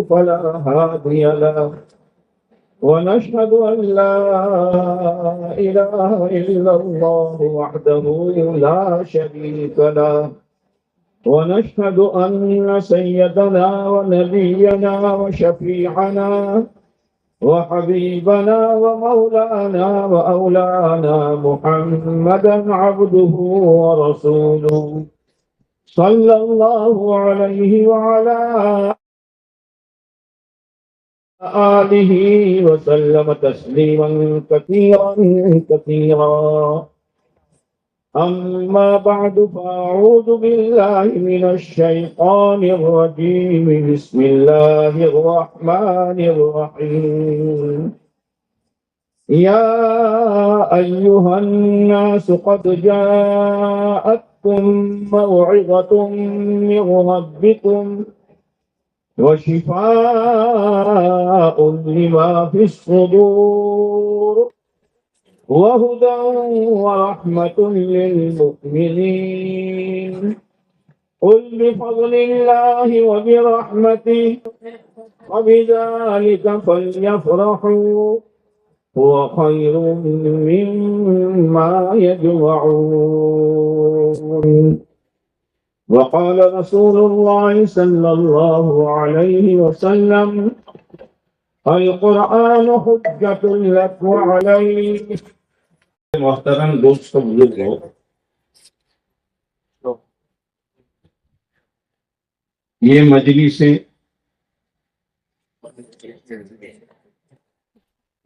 فلا هادي له ونشهد أن لا إله إلا الله وحده لا شريك له ونشهد أن سيدنا ونبينا وشفيعنا وحبيبنا ومولانا وأولانا محمدا عبده ورسوله صلى الله عليه وعلى آله وسلم تسليما كثيرا كثيرا. أما بعد فأعوذ بالله من الشيطان الرجيم. بسم الله الرحمن الرحيم. يا أيها الناس قد جاءتكم موعظة من ربكم وشفاء لما في الصدور وهدى ورحمة للمؤمنين. قل بفضل الله وبرحمته وبذلك فليفرحوا هو خير مما يجمعون. وقال رسول الله صلى الله عليه وسلم القرآن حجة لك وعليك. محترم دوستو بزرگوں، یہ مجلسیں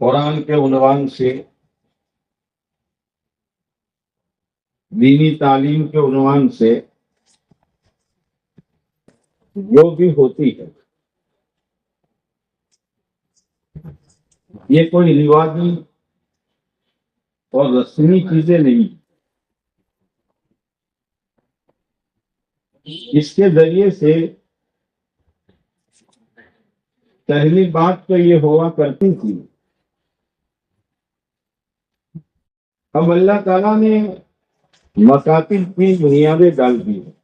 قرآن کے عنوان سے، دینی تعلیم کے عنوان سے جو بھی ہوتی ہے، یہ کوئی رواجی اور رسمی چیزیں نہیں. اس کے ذریعے سے پہلی بات تو یہ ہوا کرتی تھی، اب اللہ تعالیٰ نے مکاتب کی بنیادیں ڈال دی ہیں،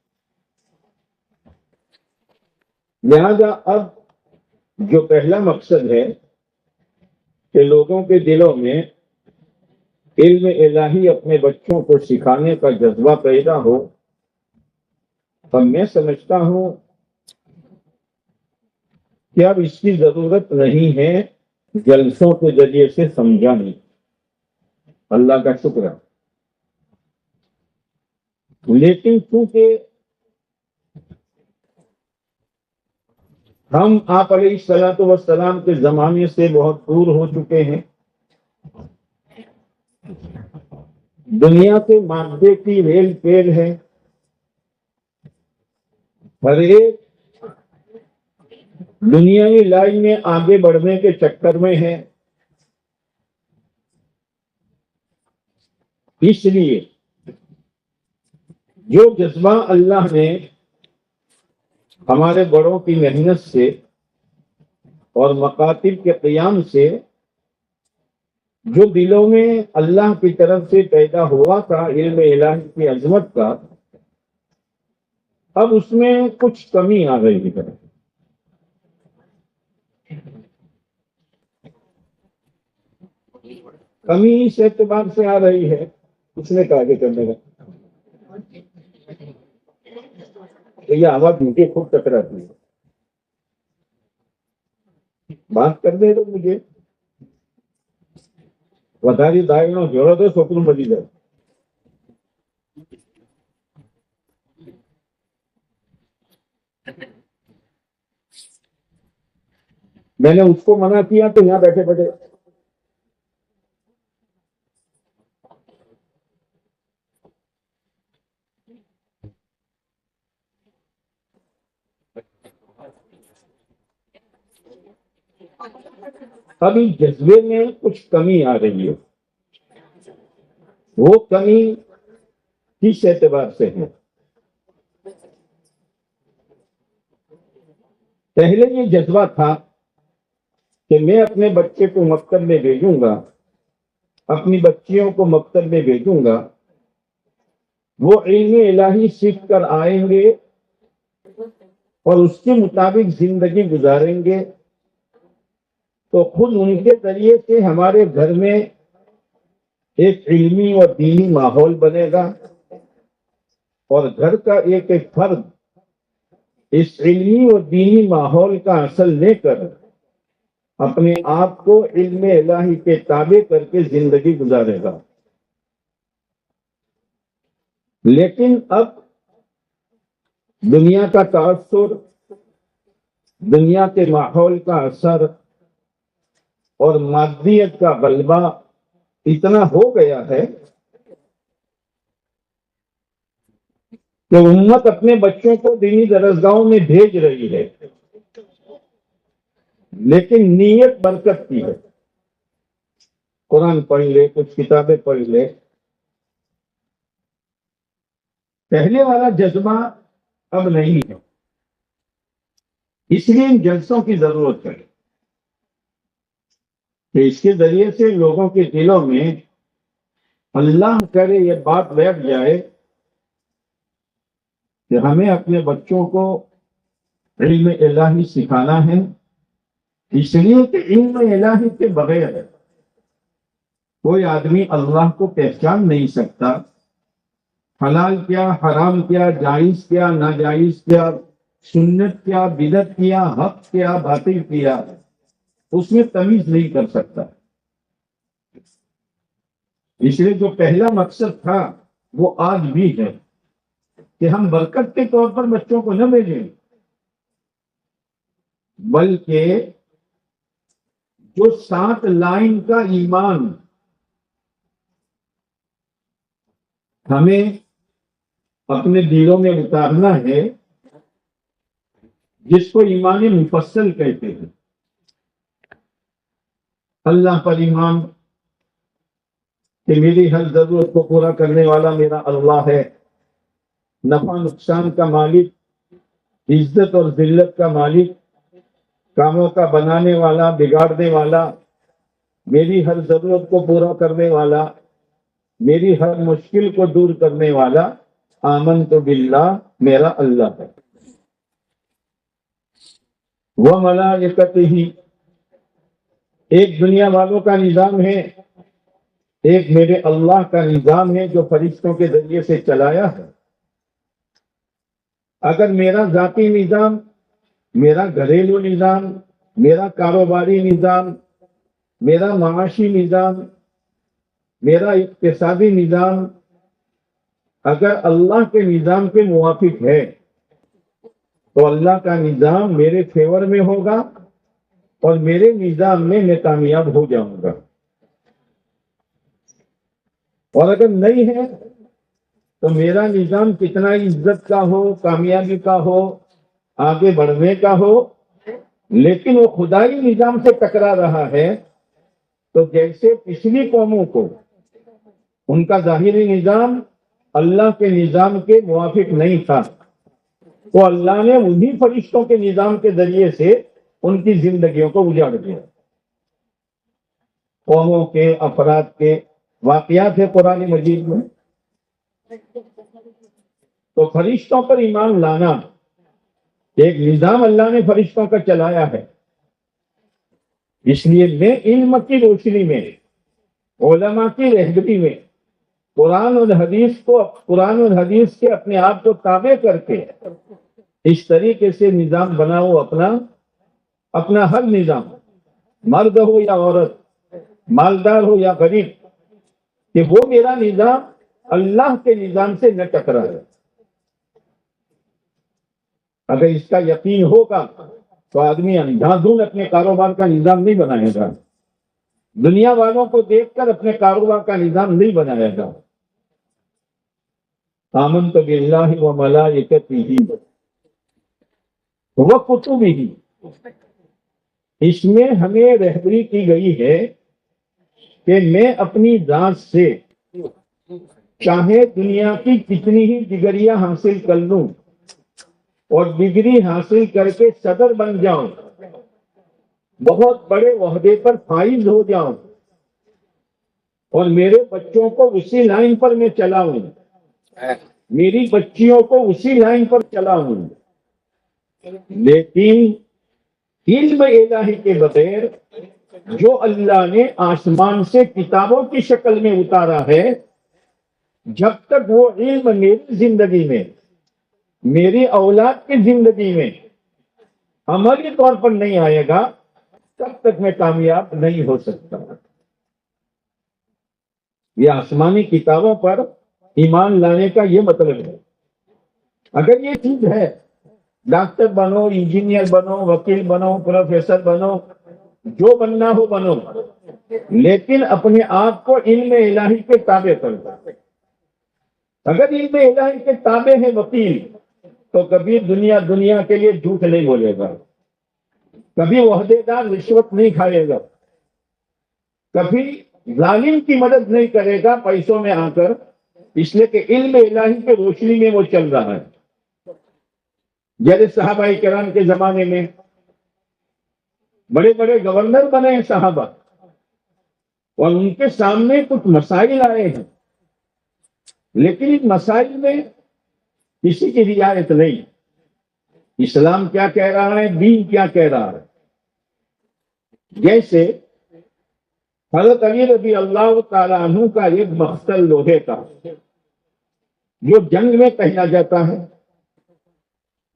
لہذا اب جو پہلا مقصد ہے کہ لوگوں کے دلوں میں علم الہی اپنے بچوں کو سکھانے کا جذبہ پیدا ہو، اور میں سمجھتا ہوں کہ اب اس کی ضرورت نہیں ہے جلسوں کے ذریعے سے سمجھانے. اللہ کا شکر ہے. لیکن چونکہ ہم آپ علیہ الصلوۃ والسلام کے زمانے سے بہت دور ہو چکے ہیں، دنیا کے مادے کی ریل پیل ہے، ہر ایک دنیاوی لائن میں آگے بڑھنے کے چکر میں ہے. اس لیے جو جذبہ اللہ نے ہمارے بڑوں کی محنت سے اور مکاتب کے قیام سے جو دلوں میں اللہ کی طرف سے پیدا ہوا تھا علم الہی کی عظمت کا، اب اس میں کچھ کمی آ رہی ہے. کمی اس اعتبار سے آ رہی ہے، اس نے کہا کہ کرنے کا یہ آواز مجھے خوب ٹکراتی ہے. بات کرنے دو مجھے، વધારે દાયનો જોડો તો છોકરું મળી જાય. میں نے اس کو منع کیا تو یہاں بیٹھے بیٹھے ابھی جذبے میں کچھ کمی آ رہی ہے. وہ کمی کس اعتبار سے ہے؟ پہلے یہ جذبہ تھا کہ میں اپنے بچے کو مکتب میں بھیجوں گا، اپنی بچیوں کو مکتب میں بھیجوں گا، وہ علم الہی سیکھ کر آئیں گے اور اس کے مطابق زندگی گزاریں گے تو خود ان کے ذریعے سے ہمارے گھر میں ایک علمی اور دینی ماحول بنے گا، اور گھر کا ایک ایک فرد اس علمی اور دینی ماحول کا اثر لے کر اپنے آپ کو علم الہی کے تابع کر کے زندگی گزارے گا۔ لیکن اب دنیا کا تاثر، دنیا کے ماحول کا اثر اور مادیت کا غلبہ اتنا ہو گیا ہے کہ امت اپنے بچوں کو دینی درسگاہوں میں بھیج رہی ہے، لیکن نیت برکت کی ہے۔ قرآن پڑھ لے، کچھ کتابیں پڑھ لے، پہلے والا جذبہ اب نہیں ہے۔ اس لیے ان جلسوں کی ضرورت ہے کہ اس کے ذریعے سے لوگوں کے دلوں میں اللہ کرے یہ بات بیٹھ جائے کہ ہمیں اپنے بچوں کو علم الہی سکھانا ہے، اس لیے کہ علم الہی کے بغیر کوئی آدمی اللہ کو پہچان نہیں سکتا۔ حلال کیا، حرام کیا، جائز کیا، ناجائز کیا، سنت کیا، بدعت کیا، حق کیا، باطل کیا، اس میں تمیز نہیں کر سکتا۔ اس لیے جو پہلا مقصد تھا وہ آج بھی ہے کہ ہم برکت کے طور پر بچوں کو نہ بھیجیں، بلکہ جو 7 لائن کا ایمان ہمیں اپنے دلوں میں اتارنا ہے، جس کو ایمان مفصل کہتے ہیں۔ اللہ پر ایمان کہ میری ہر ضرورت کو پورا کرنے والا میرا اللہ ہے، نفع نقصان کا مالک، عزت اور ذلت کا مالک، کاموں کا بنانے والا، بگاڑنے والا، میری ہر ضرورت کو پورا کرنے والا، میری ہر مشکل کو دور کرنے والا، آمنت باللہ، میرا اللہ ہے۔ وہ ملائکتہ، ایک دنیا والوں کا نظام ہے، ایک میرے اللہ کا نظام ہے جو فرشتوں کے ذریعے سے چلایا ہے۔ اگر میرا ذاتی نظام، میرا گھریلو نظام، میرا کاروباری نظام، میرا معاشی نظام، میرا اقتصادی نظام اگر اللہ کے نظام کے موافق ہے تو اللہ کا نظام میرے فیور میں ہوگا اور میرے نظام میں کامیاب ہو جاؤں گا، اور اگر نہیں ہے تو میرا نظام کتنا عزت کا ہو، کامیابی کا ہو، آگے بڑھنے کا ہو، لیکن وہ خدائی نظام سے ٹکرا رہا ہے تو جیسے پچھلی قوموں کو ان کا ظاہری نظام اللہ کے نظام کے موافق نہیں تھا تو اللہ نے انہی فرشتوں کے نظام کے ذریعے سے ان کی زندگیوں کو اجاڑ دیا۔ قوموں کے، افراد کے واقعات ہے قرآن مجید میں۔ تو فرشتوں پر ایمان لانا ایک نظام اللہ نے فرشتوں کا چلایا ہے، اس لیے میں علم کی روشنی میں، علماء کی رہبری میں قرآن اور حدیث کے اپنے آپ کو تابع کر کے اس طریقے سے نظام بناؤ، اپنا ہر نظام، مرد ہو یا عورت، مالدار ہو یا غریب، کہ وہ میرا نظام اللہ کے نظام سے نہ ٹکرائے۔ اگر اس کا یقین ہوگا تو آدمی اندھادھند اپنے کاروبار کا نظام نہیں بنائے گا، دنیا والوں کو دیکھ کر اپنے کاروبار کا نظام نہیں بنائے گا۔ آمنت باللہ و ملائکتہ و کتبہ، اس میں ہمیں رہبری کی گئی ہے کہ میں اپنی ذات سے چاہے دنیا کی کتنی ہی ڈگریاں حاصل کر لوں اور ڈگری حاصل کر کے صدر بن جاؤں، بہت بڑے عہدے پر فائز ہو جاؤں اور میرے بچوں کو اسی لائن پر میں چلاؤں، میری بچیوں کو اسی لائن پر چلاؤں، لیکن علم الہی کے بغیر جو اللہ نے آسمان سے کتابوں کی شکل میں اتارا ہے، جب تک وہ علم میری زندگی میں، میری اولاد کی زندگی میں عملی طور پر نہیں آئے گا، تب تک میں کامیاب نہیں ہو سکتا۔ یہ آسمانی کتابوں پر ایمان لانے کا یہ مطلب ہے۔ اگر یہ چیز ہے، ڈاکٹر بنو، انجینئر بنو، وکیل بنو، پروفیسر بنو، جو بننا ہو بنو، لیکن اپنے آپ کو علم الہی کے تابع کر دو۔ اگر علم الہی کے تابع ہے وکیل، تو کبھی دنیا کے لیے جھوٹ نہیں بولے گا، کبھی عہدے دار رشوت نہیں کھائے گا، کبھی ظالم کی مدد نہیں کرے گا پیسوں میں آ کر، اس لیے کہ علم الہی کے روشنی میں وہ چل رہا ہے۔ جیسے صحابہ کرام کے زمانے میں بڑے بڑے گورنر بنے ہیں صحابہ، اور ان کے سامنے کچھ مسائل آئے ہیں، لیکن ان مسائل میں کسی کی رعایت نہیں۔ اسلام کیا کہہ رہا ہے، دین کیا کہہ رہا ہے۔ جیسے حضرت علی رضی اللہ تعالیٰ عنہ کا ایک مختل لوہے کا جو جنگ میں پہنا جاتا ہے،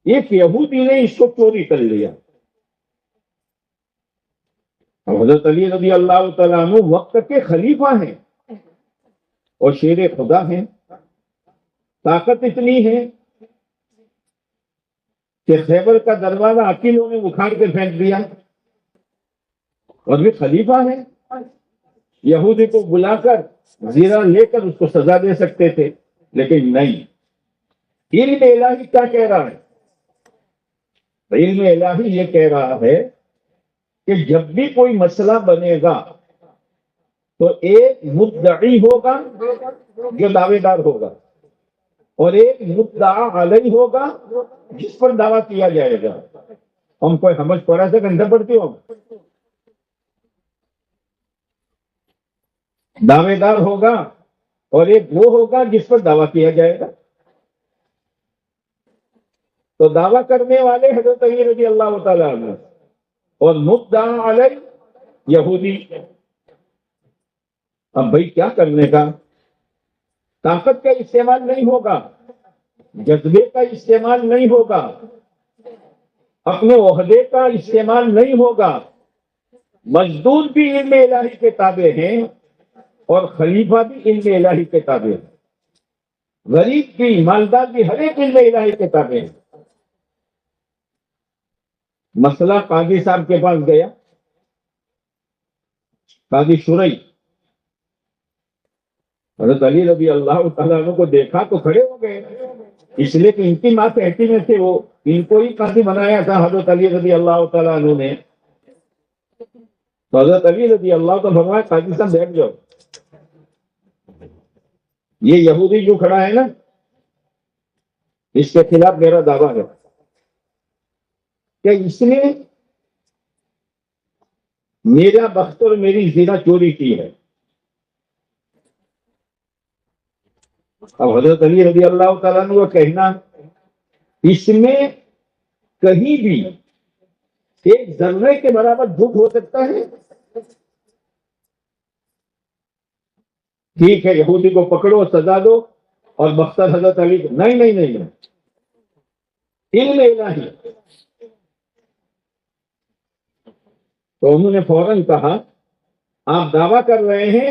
ایک یہودی نے اس کو چوری کر لیا۔ حضرت علی رضی اللہ تعالیٰ عنہ وقت کے خلیفہ ہیں اور شیر خدا ہیں، طاقت اتنی ہے کہ خیبر کا دروازہ عقیلوں نے اکھاڑ کے پھینک دیا، اور بھی خلیفہ ہیں، یہودی کو بلا کر زیرہ لے کر اس کو سزا دے سکتے تھے، لیکن نہیں۔ علم الہی کیا کہہ رہا ہے؟ علم الہی یہ کہہ رہا ہے کہ جب بھی کوئی مسئلہ بنے گا تو ایک مدعی ہوگا جو دعوے دار ہوگا، اور ایک مدعا علیہ ہوگا جس پر دعویٰ کیا جائے گا۔ ہم کوئی سمجھ پڑا سے گندہ پڑتی ہو، دعوے دار ہوگا اور ایک وہ ہوگا جس پر دعویٰ کیا جائے گا۔ تو دعویٰ کرنے والے حضرت علی رضی اللہ تعالیٰ عنہ اور مدعا علیہ یہودی۔ اب بھائی کیا کرنے کا؟ طاقت کا استعمال نہیں ہوگا، جذبے کا استعمال نہیں ہوگا، اپنے عہدے کا استعمال نہیں ہوگا۔ مزدور بھی علم الہی کے تابع ہیں اور خلیفہ بھی علم الہی کے تابع ہیں، غریب بھی، مالدار بھی، ہر ایک علم الہی کے تابع ہیں۔ مسئلہ قاضی صاحب کے پاس گیا، قاضی شرعی۔ حضرت علی رضی اللہ تعالیٰ عنہ کو دیکھا تو کھڑے ہو گئے، اس لیے کہ ان کی ماں کہتی میں تھے، وہ ان کو ہی قاضی بنایا تھا حضرت علی رضی اللہ تعالیٰ عنہ نے۔ تو حضرت علی رضی اللہ تعالیٰ فرمایا قاضی صاحب بیٹھ جاؤ، یہ یہودی جو کھڑا ہے نا، اس کے خلاف میرا دعویٰ ہے کہ اس نے میرا بخت اور میری زیرہ چوری کی ہے۔ اب حضرت علی رضی اللہ تعالیٰ عنہ کا کہنا، اس میں کہیں بھی ایک ذرے کے برابر جھوٹ ہو سکتا ہے؟ ٹھیک ہے، یہودی کو پکڑو، سزا دو، اور بختر حضرت علی کو نہیں نہیں نہیں، علم الہی۔ تو انہوں نے فوراً کہا آپ دعویٰ کر رہے ہیں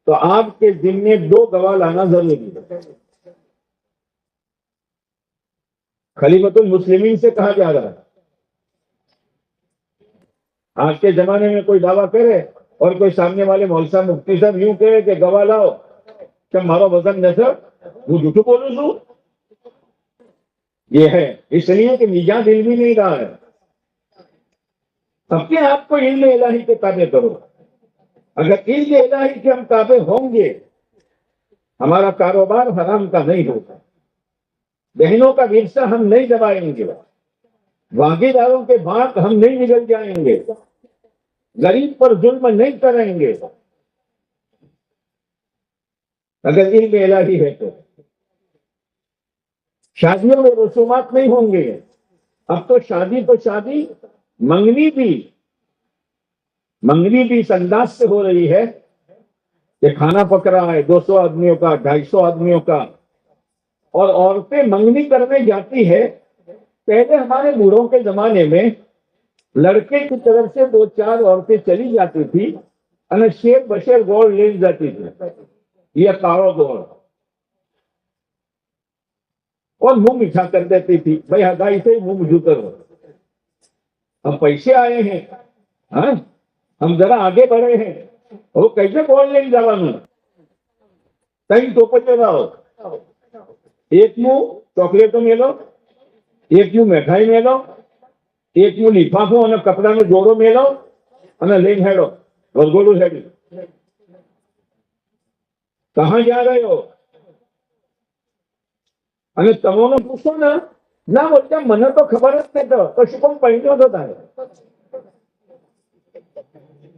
تو آپ کے ذمے 2 گواہ لانا ضروری ہے۔ خلیفۃ المسلمین سے کہا جا رہا ہے۔ آج کے زمانے میں کوئی دعویٰ کرے اور کوئی سامنے والے مولوی صاحب مفتی صاحب یوں کہے کہ گواہ لاؤ کہ ہمارا وزن نظر، وہ جھوٹو بولو سو، یہ ہے اس لیے کہ نجات علم ہی نہیں رہا ہے۔ اپنے آپ کو علم الہی کے تابع کرو۔ اگر علم الہی کے ہم تابع ہوں گے، ہمارا کاروبار حرام کا نہیں ہوگا، بہنوں کا ورثہ ہم نہیں دبائیں گے، واقعی داروں کے بات ہم نہیں نگل جائیں گے، غریب پر ظلم نہیں کریں گے۔ اگر علم الہی ہے تو شادیوں میں رسومات نہیں ہوں گے، اب تو شادی منگنی بھی اس انداز سے ہو رہی ہے کہ کھانا پک رہا ہے 200 آدمیوں کا، 250 آدمیوں کا، اور عورتیں منگنی کرنے جاتی ہے. پہلے ہمارے بوڑھوں کے زمانے میں لڑکے کی طرف سے 2-4 عورتیں چلی جاتی تھی اور شیر بشیر گوڑ لے جاتی تھی، یہ کاڑو گوڑ، اور منہ میٹھا کر دیتی تھی، بھائی ہدائی سے منہ مجھو کرو. اب پیسے آئے ہیں، ہاں ہم ذرا آگے بڑھے ہیں، وہ کیسے بول لیں جوان کہیں تو پچے رہو، ایک منہ چاکلیٹوں میں لو، ایک منہ مٹھائی میں لو، ایک منہ لفافوں اور کپڑا میں جوڑو میں لو اور لین ہیڈو رسگولو ہیڈی. کہاں جا رہے ہو؟ અને તમોને પૂછો ના બોલતા મને તો ખબર જ નહીં, તો કશું પણ પહેર્યો તો તારે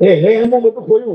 બધું ખોયું,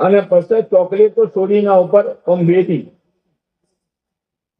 અને પછી ચોકલેટ તો છોડીના ઉપર બેઠી.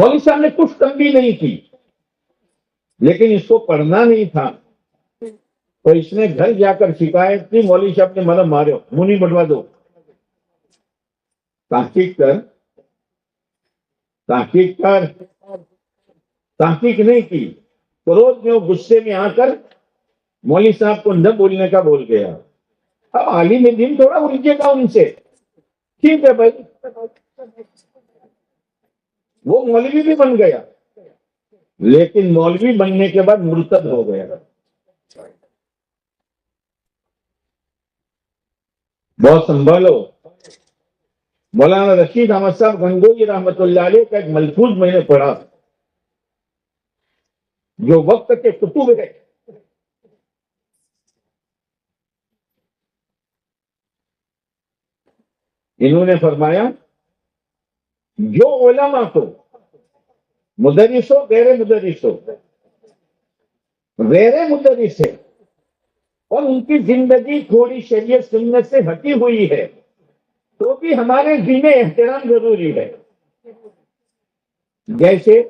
مولوی صاحب نے کچھ تنبیہ نہیں کی، لیکن اس کو پڑھنا نہیں تھا، تو اس نے گھر جا کر شکایت کی، مولوی صاحب نے مطلب مارو، منی بٹوا دو۔ تحقیق کر، تحقیق کر، تحقیق نہیں کی، کروڑ میں وہ غصے میں آ کر مولوی صاحب کو نہ بولنے کا بول گیا۔ اب عالم دین تھوڑا الجھے گا ان سے، ٹھیک ہے بھائی، وہ مولوی بھی بن گیا، لیکن مولوی بننے کے بعد مرتد ہو گیا۔ بہت سنبھالو۔ مولانا رشید احمد صاحب گنگوئی رحمۃ اللہ علیہ کا ایک ملفوظ میں نے پڑھا، جو وقت کے کتب ہے، انہوں نے فرمایا جو علماء کو مدرس ہو غیر مدرس ہو، غیر مدرس ہے اور ان کی زندگی تھوڑی شریعت سنت سے ہٹی ہوئی ہے، تو بھی ہمارے دین احترام ضروری ہے۔ جیسے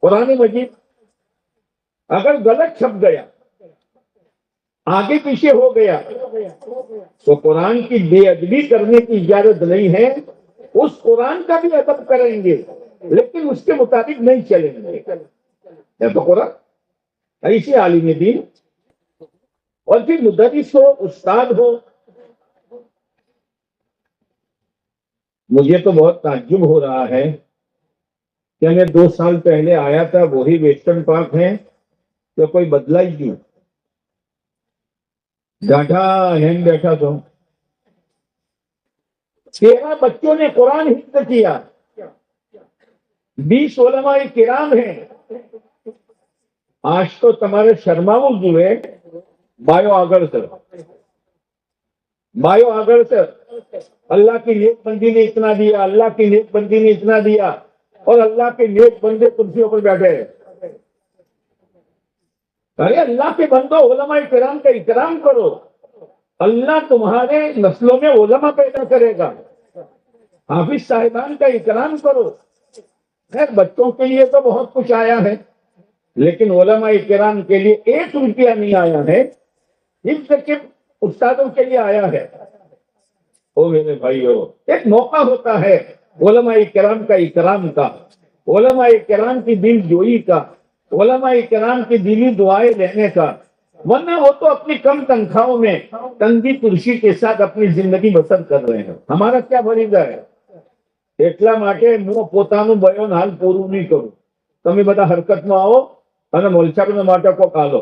قرآن مجید اگر غلط چھپ گیا، آگے پیچھے ہو گیا، تو قرآن کی بے ادبی کرنے کی اجازت نہیں ہے، اس قرآن کا بھی ادب کریں گے لیکن اس کے مطابق نہیں چلیں گے۔ یا تو قرآن ایسے عالم دین، اور پھر مدرس ہو، استاد ہو۔ مجھے تو بہت تعجب ہو رہا ہے کہ میں 2 سال پہلے آیا تھا، وہی ویسٹرن پارک ہے، تو کوئی بدلا ہی کیوں؟ ڈاٹا ہینگ بیٹھا تو 13 بچوں نے قرآن حفظ کیا، 20 علماء کرام ہیں۔ آج تو تمہارے شرماؤ ہوئے بایو آگر سے، بایو آگر سے اللہ کی نیک بندی نے اتنا دیا، اللہ کی نیک بندی نے اتنا دیا، اور اللہ کے نیک بندے کرسیوں پر بیٹھے ہیں۔ ارے اللہ کے بندو، علماء کرام کا اکرام کرو، اللہ تمہارے نسلوں میں علماء پیدا کرے گا۔ حافظ صاحبان کا اکرام کرو۔ خیر بچوں کے لیے تو بہت کچھ آیا ہے، لیکن علماء کرام کے لیے 1 روپیہ نہیں آیا ہے، حفظ کے استادوں کے لیے آیا ہے۔ او میرے بھائیو، ایک موقع ہوتا ہے علماء کرام کا اکرام کا، علماء کرام کی دل جوئی کا، علماء کرام کی دلی دعائیں لینے کا، ورنہ وہ تو اپنی کم تنخواہوں میں تنگی کرسی کے ساتھ اپنی زندگی بسر کر رہے ہیں۔ ہمارا کیا فریضہ ہے؟ એટલા માટે હું પોતાનું બયોન હાલ પૂરું નહીં કરું, તમે બધા હરકતમાં આવો અને મોલસાબના માટે કોક આલો।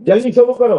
જલ્દી શરૂ કરો।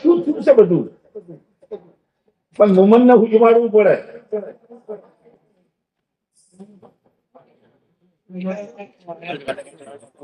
શું છે બધું, પણ મુમનને ઉજવાડવું પડે।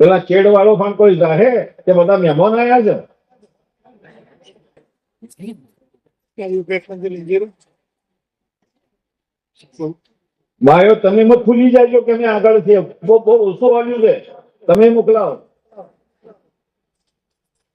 પેલા ચેડ વાળો પણ કોઈ જાહે કે બધા મહેમાન આયા છે? ભાઈઓ તમે મત ભૂલી જાજો કે મેં આગળ છે, બહુ ઓછું આવ્યું છે, તમે મોકલાવો।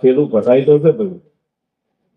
ખેડૂ પઢાઈ તો છે બધું,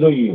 જોઈએ।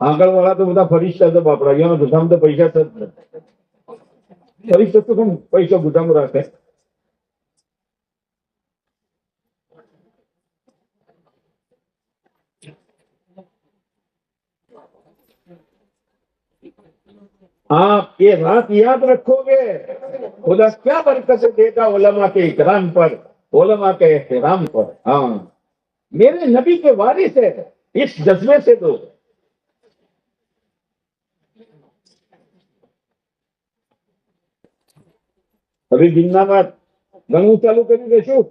આગળવાળા તો બધા ફરિશ્તા તો બાપડા, અહીંયા ગુદામ તો પૈસા જ નથી. ફરિશ્તા તો કેમ પૈસા ગુદામ રાખે? آپ یہ رات یاد رکھو گے خدا کیا برکت دے گا علماء کے اکرام پر، علماء کے احترام پر. ہاں میرے نبی کے وارث ہے، اس جذبے سے دو. ابھی جنات گنگو چالو کری دیشو.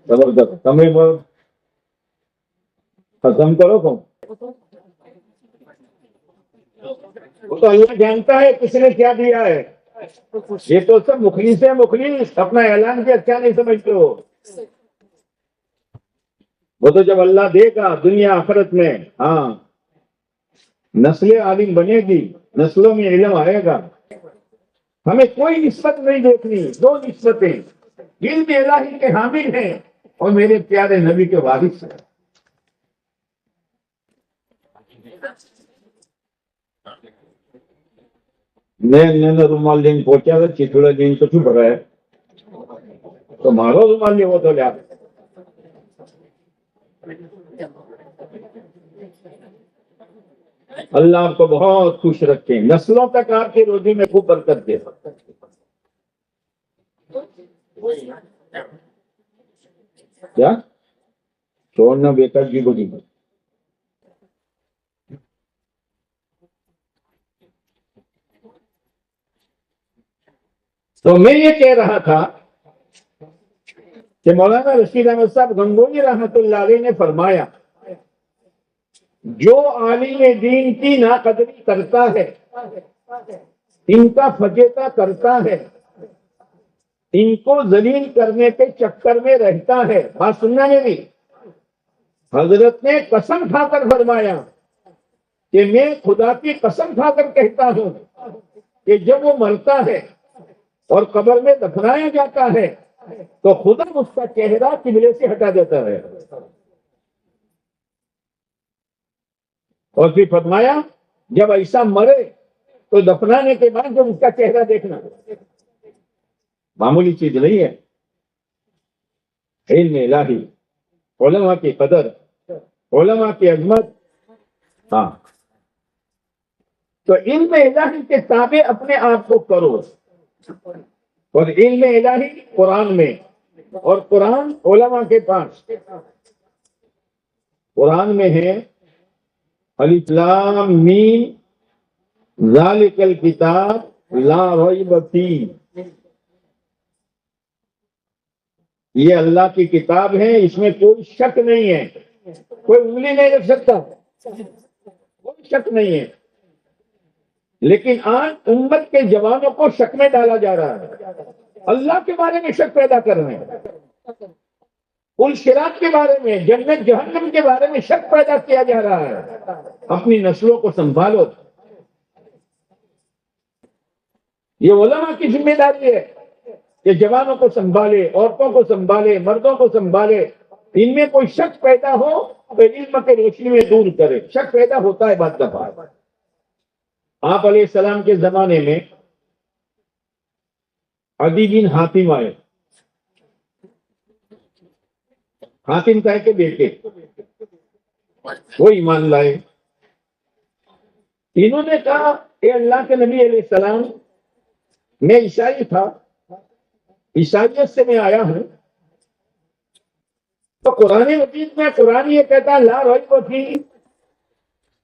زبردست تمہیں ختم کرو کون. وہ تو اللہ جانتا ہے کس نے کیا دیا ہے. یہ تو سب مخلص ہے، مخلص اپنا اعلان بھی اچھا نہیں سمجھتے ہو. وہ تو جب اللہ دے گا دنیا آخرت میں، ہاں نسل عالم بنے گی، نسلوں میں علم آئے گا. ہمیں کوئی نسبت نہیں دیکھنی، دو نسبتیں، علم الہی کے حامل ہیں اور میرے پیارے نبی کے وارث ہیں. میں رومال دین پہنچا تھا، چتوڑا دین تو چھپ رہا ہے تو مارو رومال لے وہ تو لیا. اللہ آپ کو بہت خوش رکھے، نسلوں تک آپ کے روزی میں خوب برکت دے. کیا چھوڑنا بیکار کی بڑی بات. تو میں یہ کہہ رہا تھا کہ مولانا رشید احمد صاحب گنگوئی رحمت اللہ علیہ نے فرمایا جو عالم دین کی ناقدری کرتا ہے، ان کا فجیتا کرتا ہے، ان کو ذلیل کرنے کے چکر میں رہتا ہے. بات سننا میری. حضرت نے قسم کھا کر فرمایا کہ میں خدا کی قسم کھا کر کہتا ہوں کہ جب وہ مرتا ہے اور قبر میں دفنایا جاتا ہے تو خدا اس کا چہرہ قبلے سے ہٹا دیتا ہے. اور پھر فرمایا جب ایسا مرے تو دفنانے کے بعد جب اس کا چہرہ دیکھنا معمولی چیز نہیں ہے. علم الہی، علماء کی قدر، علماء کی عظمت. ہاں تو علم الہی کے تابع اپنے آپ کو کرو. اور علم الہی قرآن میں، اور قرآن علماء کے پاس. قرآن میں ہے الف لام میم ذالک الکتاب لا ریب فیہ. یہ اللہ کی کتاب ہے، اس میں کوئی شک نہیں ہے. کوئی انگلی نہیں رکھ سکتا، کوئی شک نہیں ہے. لیکن آج امت کے جوانوں کو شک میں ڈالا جا رہا ہے. اللہ کے بارے میں شک پیدا کر رہے ہیں، الصراط کے بارے میں، جنت جہنم کے بارے میں شک پیدا کیا جا رہا ہے. اپنی نسلوں کو سنبھالو. یہ علماء کی ذمہ داری ہے کہ جوانوں کو سنبھالے، عورتوں کو سنبھالے، مردوں کو سنبھالے. ان میں کوئی شک پیدا ہو تو علم کی روشنی میں دور کرے. شک پیدا ہوتا ہے بعض دفعہ. آپ علیہ السلام کے زمانے میں عدی بن حاتم آئے. حاتم کہے کے بیٹے، وہ ایمان لائے. انہوں نے کہا اے اللہ کے نبی علیہ السلام، میں عیسائی تھا، عیسائیت سے میں آیا ہوں. تو قرآن مجید میں قرآن یہ کہتا ہے لا ریب فیہ،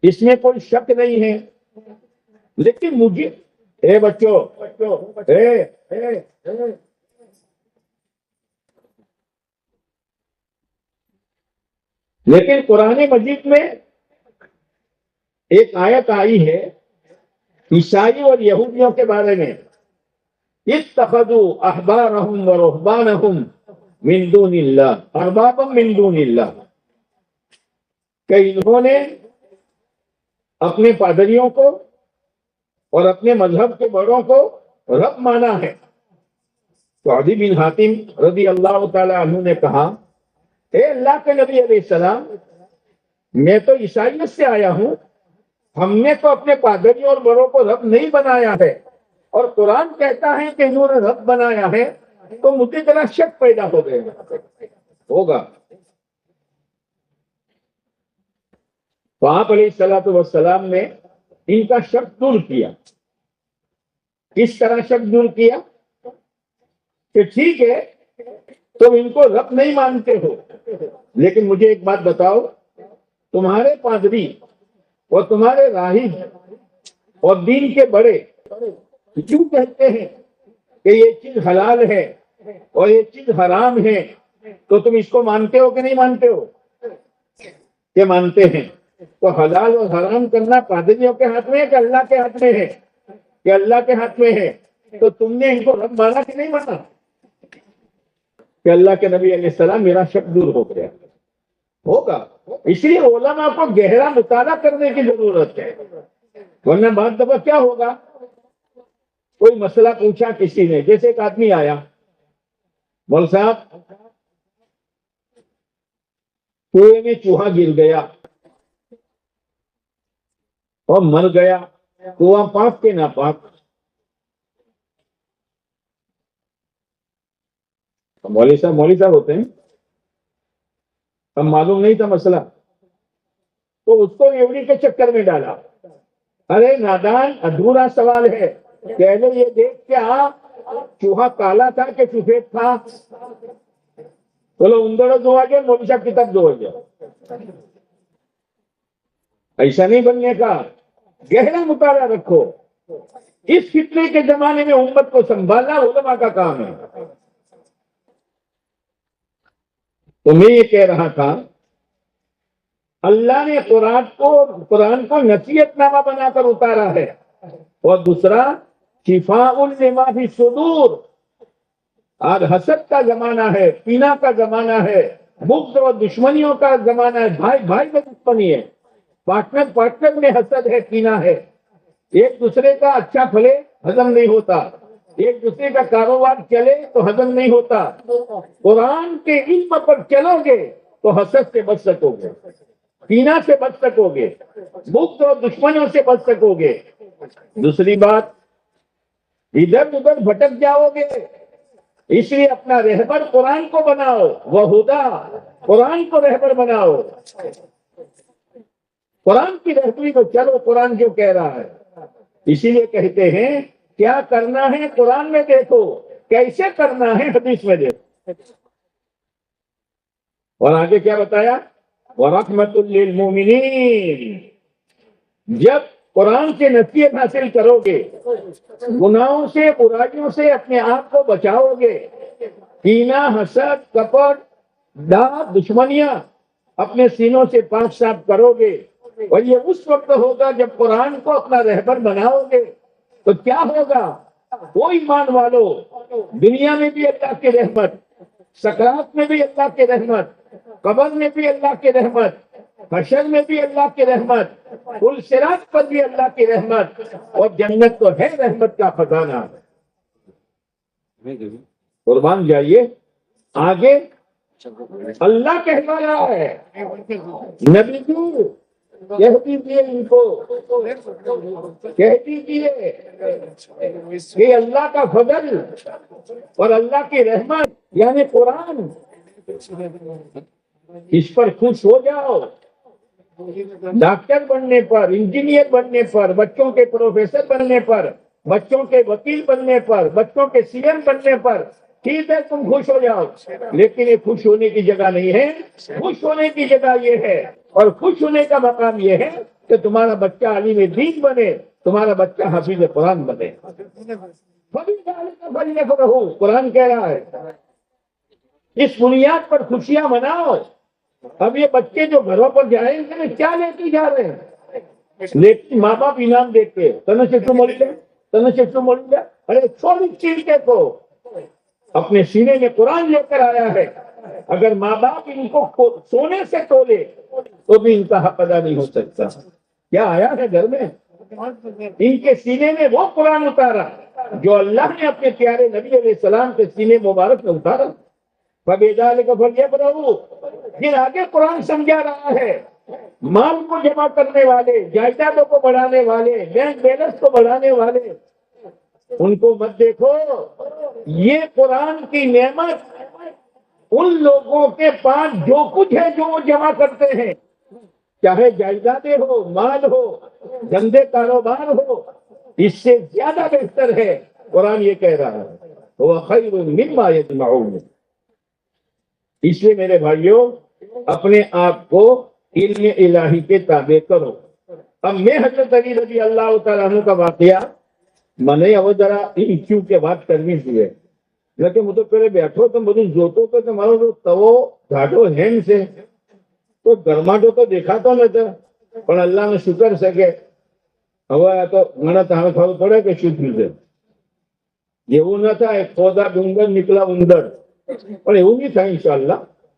اس میں کوئی شک نہیں ہے. لیکن مجھے اے بچوں لیکن قرآن مجید میں ایک آیت آئی ہے عیسائی اور یہودیوں کے بارے میں. اتخذوا احبارهم ورهبانهم من دون اللہ اربابا من دون اللہ، کہ انہوں نے اپنے پادریوں کو اور اپنے مذہب کے بڑوں کو رب مانا ہے۔ تو عدی بن حاتم رضی اللہ تعالی عنہ نے کہا، اے اللہ کے نبی علیہ السلام، میں تو عیسائیت سے آیا ہوں، ہم نے تو اپنے پادریوں اور بڑوں کو رب نہیں بنایا ہے، اور قرآن کہتا ہے کہ انہوں نے رب بنایا ہے، تو مجھے ذرا شک پیدا ہو گئے ہوگا۔ تو آپ علیہ الصلوۃ والسلام نے ان کا شک دور کیا۔ کس طرح شک دور کیا؟ کہ ٹھیک ہے تم ان کو رب نہیں مانتے ہو، لیکن مجھے ایک بات بتاؤ، تمہارے پادری اور تمہارے راہب اور دین کے بڑے کیوں کہتے ہیں کہ یہ چیز حلال ہے اور یہ چیز حرام ہے، تو تم اس کو مانتے ہو کہ نہیں مانتے ہو؟ کہ مانتے ہیں۔ تو حلال اور حرام کرنا پادریوں کے ہاتھ میں ہے کہ اللہ کے ہاتھ میں ہے؟ کہ اللہ کے ہاتھ میں ہے۔ تو تم نے ان کو رب مانا کہ نہیں مانا؟ کہ اللہ کے نبی علیہ السلام میرا شک دور ہو گیا ہوگا۔ اس لیے علماء کو گہرا مطالعہ کرنے کی ضرورت ہے، ورنہ بعض دفعہ کیا ہوگا، کوئی مسئلہ پوچھا کسی نے، جیسے ایک آدمی آیا، مول صاحب کنویں میں چوہا گر گیا اور مر گیا، کنواں پاک کے ناپاک؟ مولوی صاحب ہوتے ہیں، اب معلوم نہیں تھا مسئلہ، تو اس کو ریوڑی کے چکر میں ڈالا۔ ارے نادان، ادھورا سوال ہے، پہلے یہ دیکھ کے چوہا کالا تھا کہ سفید تھا؟ بولو اندڑ دو گیا، مولوی صاحب کتاب دو گیا۔ ایسا نہیں بننے کا، گہرا مطالعہ رکھو۔ اس فتنے کے زمانے میں امت کو سنبھالنا علماء کا کام ہے۔ تو میں یہ کہہ رہا تھا، اللہ نے قرآن کو نصیحت نامہ بنا کر اتارا ہے، اور دوسرا شفاء لما فی الصدور۔ آج حسد کا زمانہ ہے، کینہ کا زمانہ ہے، بغض و دشمنیوں کا زمانہ ہے، بھائی بھائی میں دشمنی ہے، پارٹنر میں حسد ہے، کینہ ہے، ایک دوسرے کا اچھا پھلے ہضم نہیں ہوتا، ایک دوسرے کا کاروبار چلے تو ہضم نہیں ہوتا۔ قرآن کے علم پر چلو گے تو حسد سے بچ سکو گے، کینہ سے بچ سکو گے، بغض اور دشمنیوں سے بچ سکو گے۔ دوسری بات، ادھر ادھر بھٹک جاؤ گے، اس لیے اپنا رہبر قرآن کو بناؤ، وہدا، قرآن کو رہبر بناؤ، قرآن کی رہبری کو چلو، قرآن جو کہہ رہا ہے۔ اسی لیے کہتے ہیں کیا کرنا ہے قرآن میں دیکھو، کیسے کرنا ہے حدیث میں دیکھو۔ اور آگے کیا بتایا؟ وَرَحْمَةٌ لِّلْمُؤْمِنِينَ۔ جب قرآن سے نصیحت حاصل کرو گے، گناہوں سے، برائیوں سے اپنے آپ کو بچاؤ گے، کینہ، حسد، کپٹ، داغ، دشمنیاں اپنے سینوں سے پاک صاف کرو گے، اور یہ اس وقت ہوگا جب قرآن کو اپنا رہبر بناؤ گے، تو کیا ہوگا؟ وہ ایمان والو دنیا میں بھی اللہ کی رحمت، سکرات میں بھی اللہ کی رحمت، قبر میں بھی اللہ کی رحمت، حشر میں بھی اللہ کی رحمت، پل صراط پر بھی اللہ کی رحمت، اور جنت تو ہے رحمت کا خزانہ۔ قربان جائیے، آگے اللہ کہہ رہا ہے، نبی کو کہہ دیجیے، ان کو کہہ دیجیے کہ اللہ کا فضل اور اللہ کی رحمت یعنی قرآن، اس پر خوش ہو جاؤ۔ ڈاکٹر بننے پر، انجینئر بننے پر، بچوں کے پروفیسر بننے پر، بچوں کے وکیل بننے پر، بچوں کے سی ایم بننے پر، ٹھیک ہے تم خوش ہو جاؤ، لیکن یہ خوش ہونے کی جگہ نہیں ہے۔ خوش ہونے کی جگہ یہ ہے، اور خوش ہونے کا مقام یہ ہے کہ تمہارا بچہ عالم دین بنے، تمہارا بچہ حافظ قرآن بنے۔ قرآن کہہ رہا ہے، اس بنیاد پر خوشیاں مناؤ۔ اب یہ بچے جو گھروں پر جائیں گے کیا لے کے جا رہے ہیں؟ لیکن ماں باپ انعام دیتے، تنشتو مول لیا، ارے چھوڑ اس چیز کے کو، اپنے سینے میں قرآن لے کر آیا ہے. اگر ماں باپ ان کو سونے سے تولے تو بھی ان کا حق ادا نہیں ہو سکتا. کیا آیا ہے گھر میں؟ ان کے سینے میں وہ قرآن اتارا جو اللہ نے اپنے پیارے نبی علیہ السلام کے سینے مبارک میں اتارا. فَبِذَلِكَ فَلْيَفْرَحُوا. پھر آگے قرآن سمجھا رہا ہے مال کو جمع کرنے والے، جائیدادوں کو بڑھانے والے، بینک بیلنس کو بڑھانے والے، ان کو مت دیکھو. یہ قرآن کی نعمت ان لوگوں کے پاس جو کچھ ہے جو وہ جمع کرتے ہیں، چاہے جائیدادیں ہو، مال ہو، گندے کاروبار ہو، اس سے زیادہ بہتر ہے. قرآن یہ کہہ رہا ہے وہ خیر مما یجمعون. اس لیے میرے بھائیوں اپنے آپ کو علم الہی کے تابع کرو. اب میں حضرت علی رضی اللہ تعالیٰ عنہ کا واقعہ મને હવે જરા ઇચ્છ્યું કે વાત કરવી જોઈએ. એટલે કે હું તો પેલે બેઠો તો બધું જોતો તો તમારો જો તવો ઘાટો હેમ છે તો ગરમાટો તો દેખાતો નતો, પણ અલ્લાહનો શુકર છે કે હવે આ તો મને તાણે ખબર પડે કે શું થયું છે. એવું ન થાય ખોદા ડુંગર નીકળા ઉંદર, પણ એવું નહીં થાય ઇન્શાઅલ્લાહ.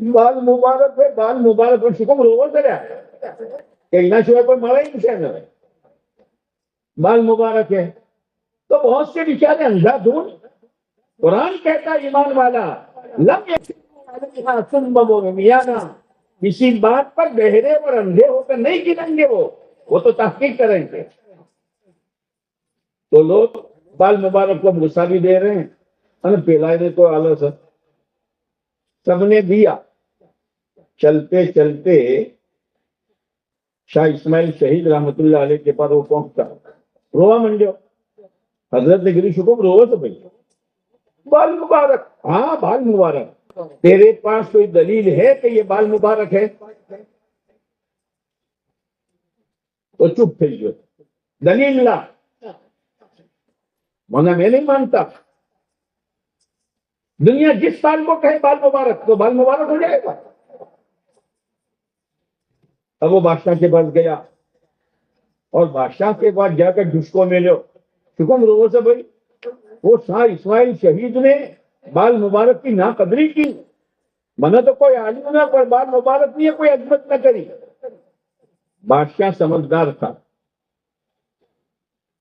بال مبارک ہے، بال مبارک ہے، شکم روز ہے کہ نہ شوئے کوئی مرا ہی نہیں ہے، بال مبارک ہے۔ تو بہت سے بیچارے اندھا دھون، قرآن کہتا ہے ایمان والا لم یکن ثم میانا، کسی بات پر بہرے اور اندھے ہو کر نہیں گریں گے، وہ تو تحقیق کریں گے۔ تو لوگ بال مبارک کو غصہ بھی دے رہے ہیں، پلائے کو آلس، سب نے دیا۔ چلتے چلتے شاہ اسماعیل شہید رحمت اللہ علیہ کے پاس وہ پہنچتا، روا منڈو، حضرت نے گری شکم رو تو بھائی بال مبارک، ہاں بال مبارک، تیرے پاس کوئی دلیل ہے کہ یہ بال مبارک ہے؟ تو چپ تھے جو دلیل لا، ورنہ میں نہیں مانتا۔ دنیا جس بال کو کہے بال مبارک تو بال مبارک ہو جائے گا۔ اب وہ بادشاہ کے پاس گیا اور بادشاہ کے پاس جا کر جس کو ملو، شکم رو سے بھائی وہ شاہ اسماعیل شہید نے بال مبارک کی ناقدری کی، منع تو کوئی عالم نہ، کوئی بال مبارک نہیں ہے، کوئی عظمت نہ کری۔ بادشاہ سمجھدار تھا،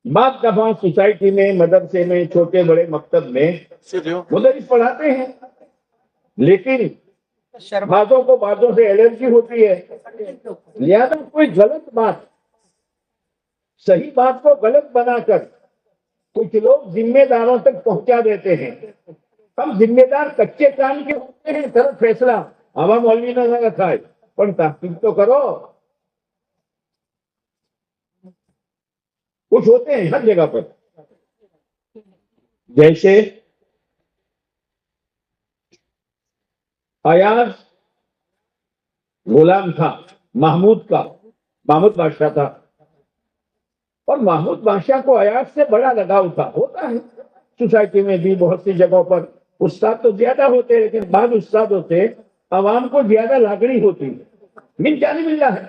بعض دفعہ سوسائٹی میں، مدرسے میں، چھوٹے بڑے مکتب میں مدرس پڑھاتے ہیں، لیکن باتوں کو باتوں سے الرجی ہوتی ہے، لہذا کوئی غلط بات صحیح بات کو غلط بنا کر کچھ لوگ ذمہ داروں تک پہنچا دیتے ہیں۔ ہم ذمہ دار کچے کام کے ہوتے ہیں، سر فیصلہ عوام مولوی نہ رکھا ہے، پر تحقیق تو کرو۔ کچھ ہوتے ہیں ہر جگہ پر، جیسے ایاز غلام تھا محمود کا، محمود بادشاہ تھا، اور محمود بادشاہ کو ایاز سے بڑا لگاؤ تھا، ہوتا ہے سوسائٹی میں بھی بہت سی جگہوں پر۔ استاد تو زیادہ ہوتے ہیں، لیکن بعض استادوں سے عوام کو زیادہ لاگڑی ہوتی ہے، من جانب اللہ ہے۔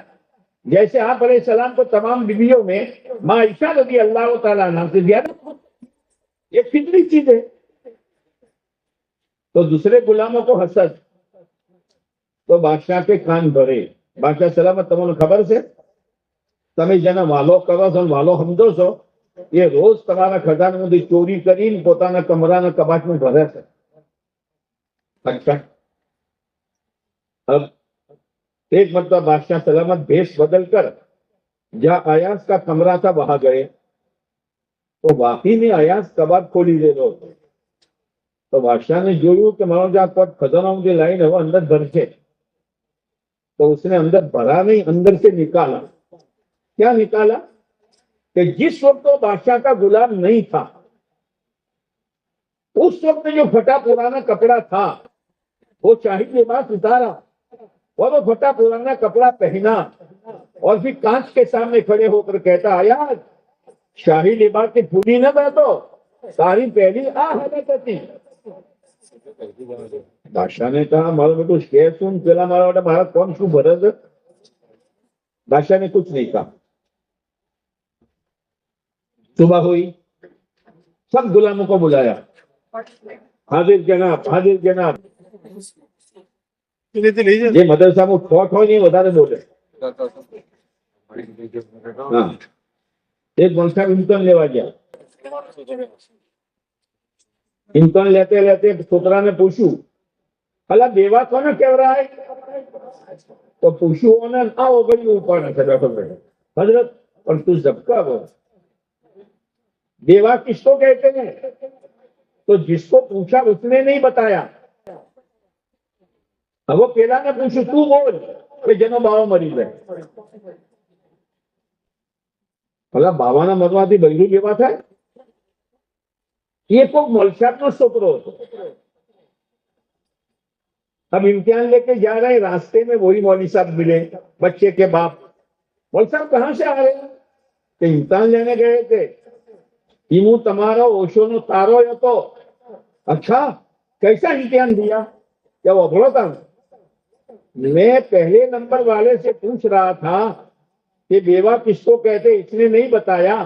جیسے آپ علیہ السلام کو تمام بیویوں میں ماں عائشہ رضی اللہ تعالیٰ عنہ سے زیادہ، یہ فطری چیز ہے۔ تو دوسرے غلاموں کو حسد، تو بادشاہ کے کان بھرے، بادشاہ سلامت تمہیں خبر سے تمہیں جنا والو کرو سن والو ہمدو سو، یہ روز تمہارا خزانہ مجھے چوری کرین پوتانا کمرانہ کباٹ میں بھرے سے۔ اچھا، اب ایک مرتبہ بادشاہ سلامت بھیس بدل کر جہاں ایاز کا کمرہ تھا وہاں گئے، تو واقعی میں ایاز کباٹ کھولی دے دو، تو بادشاہ نے جو کہ مانو جہاں پر خزانہ مجھے لائن ہے وہ اندر بھر کے، تو اس نے اندر بھرا نہیں، اندر سے نکالا۔ کیا نکالا؟ کہ جس وقت وہ بادشاہ کا غلام نہیں تھا، اس وقت جو پھٹا پرانا کپڑا تھا وہ شاہی لباس اتارا اور وہ پھٹا پرانا کپڑا پہنا، اور پھر کانچ کے سامنے کھڑے ہو کر کہتا آیا شاہی لباس کی پھولی نہ بیٹھو، ساری پہلی حالت۔ بادشاہ نے کہا مارو بیٹو شیر سن پہلا مارا بیٹا مارا کون شو برد۔ بادشاہ نے کچھ نہیں کہا۔ صبح ہوئی، سب غلاموں کو بلایا، حاضر جناب، حاضر جناب۔ یہ مدرسہ میں ٹھوٹ ہو نہیں بتا رہے بولے، ہاں ایک منصا امتحان لیوا گیا، امتحان لیتے لیتے چھوکرا نے پوچھو اللہ بیوہ کون کہہ رہا ہے؟ تو پوچھو انہوں نے آؤ بڑی اوپر نہ بیٹھو بیٹھو حضرت، اور تو زبکہ ہو بیوہ کس کو کہتے ہیں؟ تو جس کو پوچھا اس نے نہیں بتایا، اب وہ پہلا نے پوچھو تو بول کہ جنو باوا مریض ہے، اللہ باوا نہ مروا دی بلگی بیوہ تھا، یہ کو ملشات نو سکرو۔ اب امتحان لے کے جا رہے ہیں، راستے میں وہی مولوی صاحب ملے، بچے کے باپ۔ مولوی صاحب کہاں سے آ رہے ہیں؟ کہ امتحان لینے گئے تھے، ایمو تمہارا اوشو نو تارو یا تو اچھا کیسا امتحان دیا؟ کیا وہ بڑا تھا؟ میں پہلے نمبر والے سے پوچھ رہا تھا کہ بیوہ کس کو کہتے، اس نے نہیں بتایا،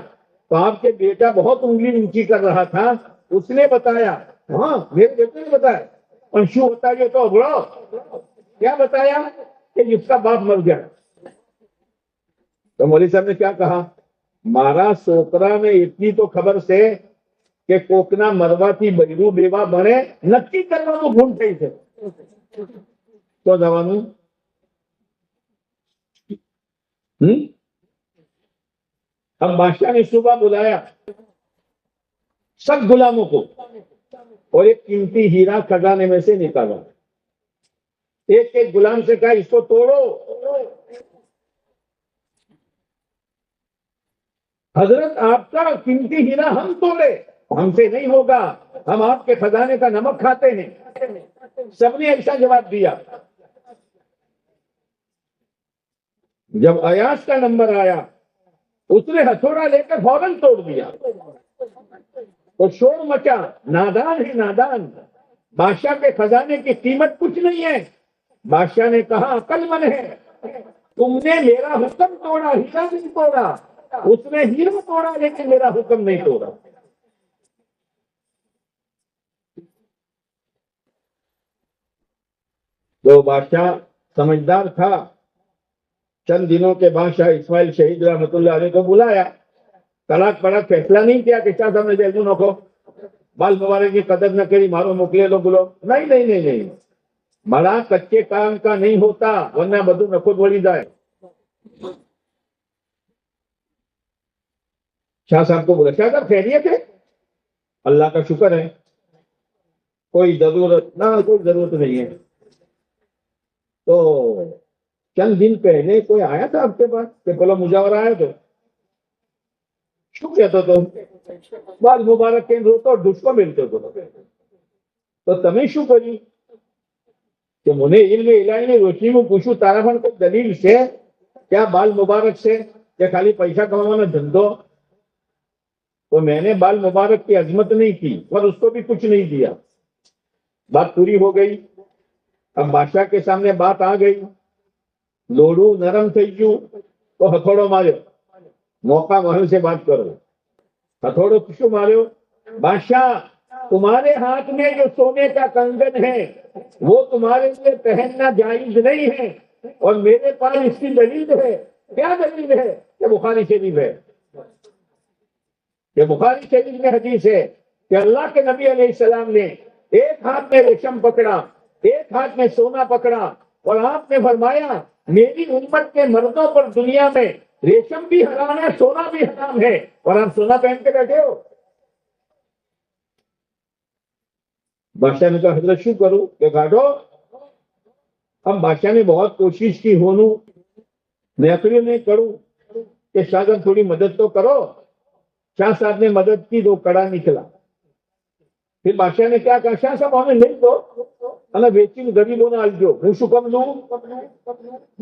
تو آپ کے بیٹا بہت انگلی اونچی کر رہا تھا، اس نے بتایا، ہاں میرے بیٹے نے بتایا، انشو ہوتا ہے تو بڑا کیا بتایا کہ جس کا باپ مر گیا. تو مولوی صاحب نے کیا کہا, مارا سوکرا نے اتنی تو خبر سے کہ کوکنا مرواتی بૈરું બેવા બને નક્કી કરવાનું ભૂલ થઈ છે. તો જવાનું اب بادشاہ نے صبح بلایا سب غلاموں کو اور ایک قیمتی ہیرا خزانے میں سے نکالا. ایک ایک غلام سے کہا اس کو توڑو. حضرت آپ کا قیمتی ہیرا ہم توڑے, ہم سے نہیں ہوگا, ہم آپ کے خزانے کا نمک کھاتے ہیں. سب نے ایسا جواب دیا. جب ایاز کا نمبر آیا اس نے ہتھوڑا لے کر فوراً توڑ دیا اور شور مچا, نادان ہے نادان, بادشاہ کے خزانے کی قیمت کچھ نہیں ہے. بادشاہ نے کہا عقل مند ہے, تم نے میرا حکم توڑا, ہیرا نہیں توڑا. اس نے ہیرا توڑا لیکن میرا حکم نہیں توڑا. تو بادشاہ سمجھدار تھا. چند دنوں کے بعد شاہ اسماعیل شہید رحمۃ اللہ علیہ کو بلایا. طلاق پڑاک فیصلہ نہیں کیا کہ شاہ صاحب نے جیل نکو بال مبارک کی قدر نہ کری, مارو موکلے لو بولو. نہیں نہیں نہیں نہیں, بڑا کچے کام کا نہیں ہوتا ورنہ بدو نکو بولی جائے. شاہ صاحب کو بولا شاہ صاحب خیریت ہے؟ اللہ کا شکر ہے, کوئی ضرورت نہ کوئی ضرورت نہیں ہے. تو چند دن پہلے کوئی آیا تھا آپ کے پاس کہ بولو مجاور آیا تو شو کہتا تو بال مبارک کے تو دشمن ملتے تو تمہیں شو کری کہ مجھے علم الہی نے روشنی میں پوچھوں تارا کو دلیل سے کیا بال مبارک سے کہ خالی پیسہ کمانا دھندو. تو میں نے بال مبارک کی عظمت نہیں کی اور اس کو بھی کچھ نہیں دیا. بات پوری ہو گئی. اب بادشاہ کے سامنے بات آ گئی. لوڑو نرم تھئی گیوں تو ہتھوڑو مارو, موقع محل سے بات کرو. ہتھوڑو کشو مارو. بادشاہ تمہارے ہاتھ میں جو سونے کا کنگن ہے وہ تمہارے لیے پہننا جائز نہیں ہے, اور میرے پاس اس کی دلیل ہے. کیا دلیل ہے؟ کہ بخاری شریف ہے. کہ بخاری شریف میں حدیث ہے کہ اللہ کے نبی علیہ السلام نے ایک ہاتھ میں ریشم پکڑا, ایک ہاتھ میں سونا پکڑا, اور آپ نے فرمایا میری امت کے مردوں پر دنیا میں ریشم بھی حرام ہے, سونا بھی حرام ہے, اور آپ سونا پہن کے بیٹھے ہو. بادشاہ نے کہا حضرت شو کروں کہ کاٹو. اب بادشاہ نے بہت کوشش کی ہونوں نیکری نہیں کروں کہ شاہ صاحب تھوڑی مدد تو کرو. شاہ صاحب نے مدد کی, دو کڑا نکلا. پھر بادشاہ نے کیا کہا, شاہ صاحب ہمیں نہیں دو ویچی غریبوں نے آلجو ہوں شو کم لوں.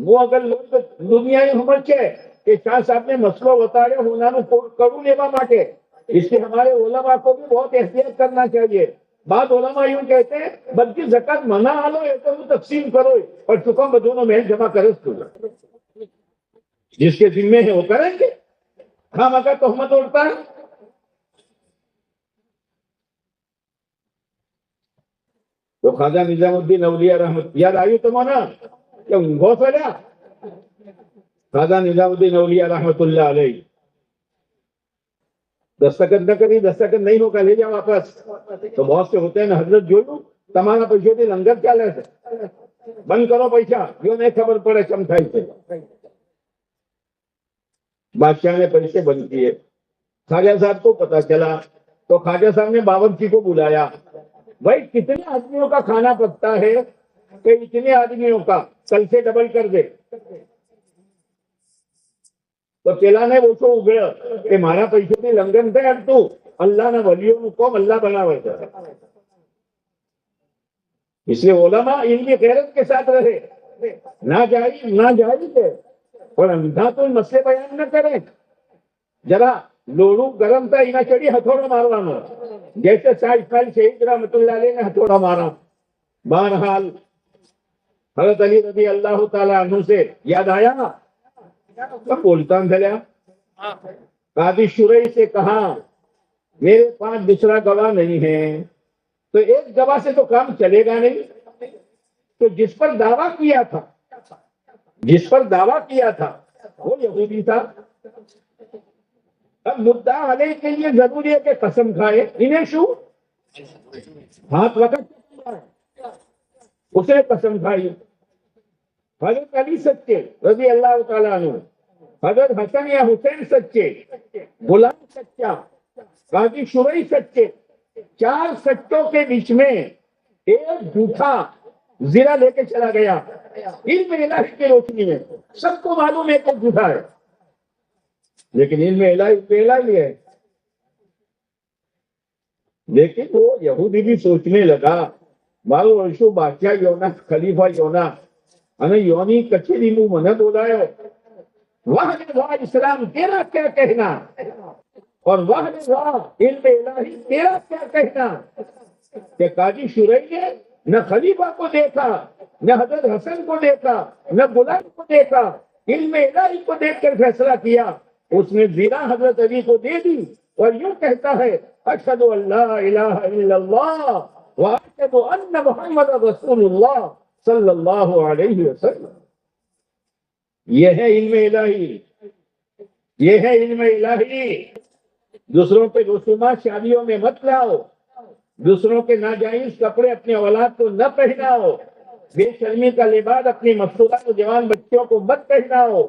وہ اگر لوگ دنیا સમજે کہ شاہ صاحب نے مسئلہ بتایا ہونا کروں لیوا ماٹے, اس سے ہمارے علماء کو بھی بہت احتیاط کرنا چاہیے. بعض علماء یوں کہتے ہیں بلکہ زکات منع آلو ہے تو تقسیم کرو اور چکم دونوں محل جمع کرے, جس کے ذمے ہے وہ کریں گے. ہم اگر تہمت اڑتا ہے. تو خواجہ نظام الدین اولیاء رحمت یاد آئی تمہارا کہ بہت سارا خواجہ نظام الدین اولیاء رحمت اللہ علیہ دستخط نہ کری, دستخط نہیں ہوگا لے جاؤ واپس. تو بہت سے ہوتے ہیں نا حضرت جو لوں تمہارا پیسے دے لنگر کیا لیتے بند کرو پیسہ جو نہیں خبر پڑے چمکھائی سے. بادشاہ نے پیسے بند کیے. خواجہ صاحب کو پتا چلا تو خواجہ صاحب نے باورچی کو بلایا. بھائی کتنے آدمیوں کا کھانا پکتا ہے کہ اتنے آدمیوں کا کل سے ڈبل کر دے. تو چلا نے وہ تو اگڑ کہ مارا پیسے میں لنگن تھے اب تو اللہ نے ولیوں کو اللہ بنا ہوا تھا. اس لیے علماء ان کی غیرت کے ساتھ رہے, نہ جائز ہے اور اندھا تو مسئلے بیان نہ کریں. ذرا لوڑو گرم تھا انہیں چڑی ہتھوڑا ماروانا, جیسے شاہ اسماعیل شہید رحمۃ اللہ علیہ نے ہتھوڑا مارا. بہرحال حضرت علی رضی اللہ تعالی عنہ سے یاد آیا کب بولتا چلیا. قاضی شرعی سے کہا میرے پاس دوسرا گواہ نہیں ہے. تو ایک گواہ سے تو کام چلے گا نہیں. تو جس پر دعویٰ کیا تھا وہ یہودی تھا. اب مدعا علیہ کے لیے ضروری ہے کہ قسم کھائے. انہیں شو ہاتھ وقت اس نے قسم کھائی. حضرت علی سچے رضی اللہ تعالیٰ عنہ، حضرت حسن یا حسین سچے، غلام سچا، قاضی شرعی سچے، 4 سچوں کے بیچ میں ایک جھوٹا زرہ لے کے چلا گیا. علم الہی کی روشنی میں سب کو معلوم ہے کہ جھوٹا ہے، لیکن علم الہی ہے. لیکن وہ یہودی بھی سوچنے لگا مارو ورشو بادشاہ یونا خلیفہ یونا انہیں یونی کچھری منہ منہ بولایا. واہ اسلام تیرا کیا کہنا، اور واہ علم الہی تیرا کیا کہنا کہ قاضی شرعی نے نہ خلیفہ کو دیکھا، نہ حضرت حسن کو دیکھا، نہ غلام کو دیکھا، علم الہی کو دیکھ کر فیصلہ کیا. اس نے زیرہ حضرت علی کو دے دی اور یوں کہتا ہے اشہد ان لا الہ الا اللہ واشہد ان محمد رسول اللہ صلی اللہ علیہ وسلم. یہ ہے علم الہی، یہ ہے علم الہی. دوسروں پہ رسومات شادیوں میں مت لاؤ، دوسروں کے ناجائز کپڑے اپنے اولاد کو نہ پہناؤ، بے شرمی کا لباس اپنی مفتورات و جوان بچوں کو مت پہناؤ.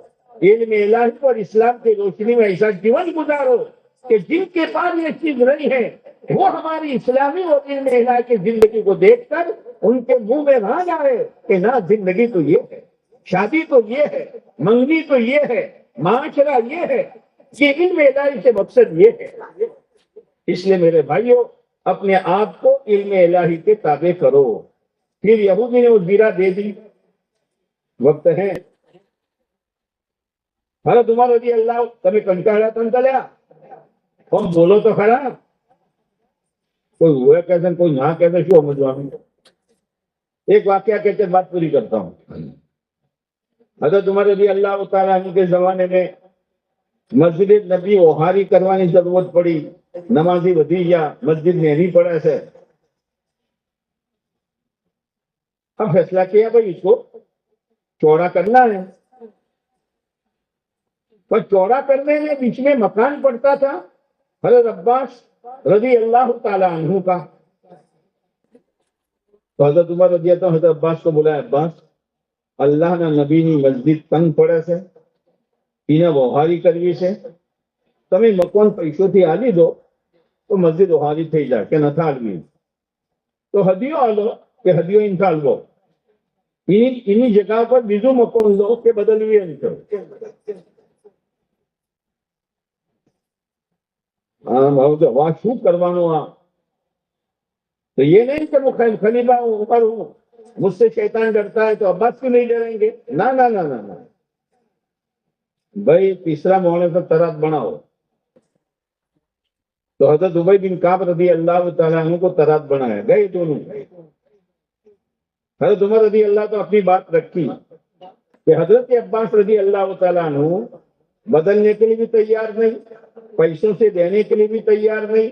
علم الہی اور اسلام کی روشنی میں ایسا جیون گزارو کہ جن کے پاس یہ چیز نہیں ہے وہ ہماری اسلامی اور علم الہی کی زندگی کو دیکھ کر ان کے منہ میں رہ جائے کہ نہ زندگی تو یہ ہے، شادی تو یہ ہے، منگنی تو یہ ہے، معاشرہ یہ ہے. یہ علم الہی سے مقصد یہ ہے. اس لیے میرے بھائیوں اپنے آپ کو علم الہی کے تابع کرو. پھر یہودی نے وہ زیرہ دے دی. وقت ہے حضرت عمر رضی اللہ تمہیں کنٹاڑا تنتلیا ہم بولو تو کھڑا کوئی ہوا کہتے کوئی نہ کہتے شو مجھوانی. ایک واقعہ کہتے بات پوری کرتا ہوں. حضرت عمر رضی اللہ تعالیٰ عنہ کے زمانے میں مسجد نبی اوہاری کروانے کی ضرورت پڑی. نمازی ودیجہ مسجد میں نہیں پڑا سے. اب فیصلہ کیا بھائی اس کو چوڑا کرنا ہے. پر چوڑا کرنے میں بیچ میں مکان پڑتا تھا حضرت عباس رضی اللہ تعالیٰ عنہ کا. تو حضرت عمر رضی اللہ عنہ حضرت عباس کو بولا عباس اللہ نہ نبی نی مسجد تنگ پڑے سے اینا وہاری کرવી છે તમે મકાન પૈસોથી આલી દો તો મસ્જિદ વહારી થઈ જાય કે નથી આલવી તો હદીઓ આલો કે હદીઓ ઇનથી આલવો એની જગ્યા પર બીજું મકાન લો કે બદલવી એમ છો. હા શું કરવાનું આ تو یہ نہیں کہ وہ خلیفہ عمر ہوں مجھ سے شیطان ڈرتا ہے تو عباس کو نہیں ڈریں گے. نہ نہ نہ نہ بھائی تیسرا موڑے پر ترات بناؤ. تو حضرت ابی بن کعب رضی اللہ تعالیٰ عنہ کو ترات بنایا. گئے دونوں. حضرت عمر رضی اللہ تو اپنی بات رکھی کہ حضرت عباس رضی اللہ تعالیٰ عنہ بدلنے کے لیے بھی تیار نہیں، پیسوں سے دینے کے لیے بھی تیار نہیں،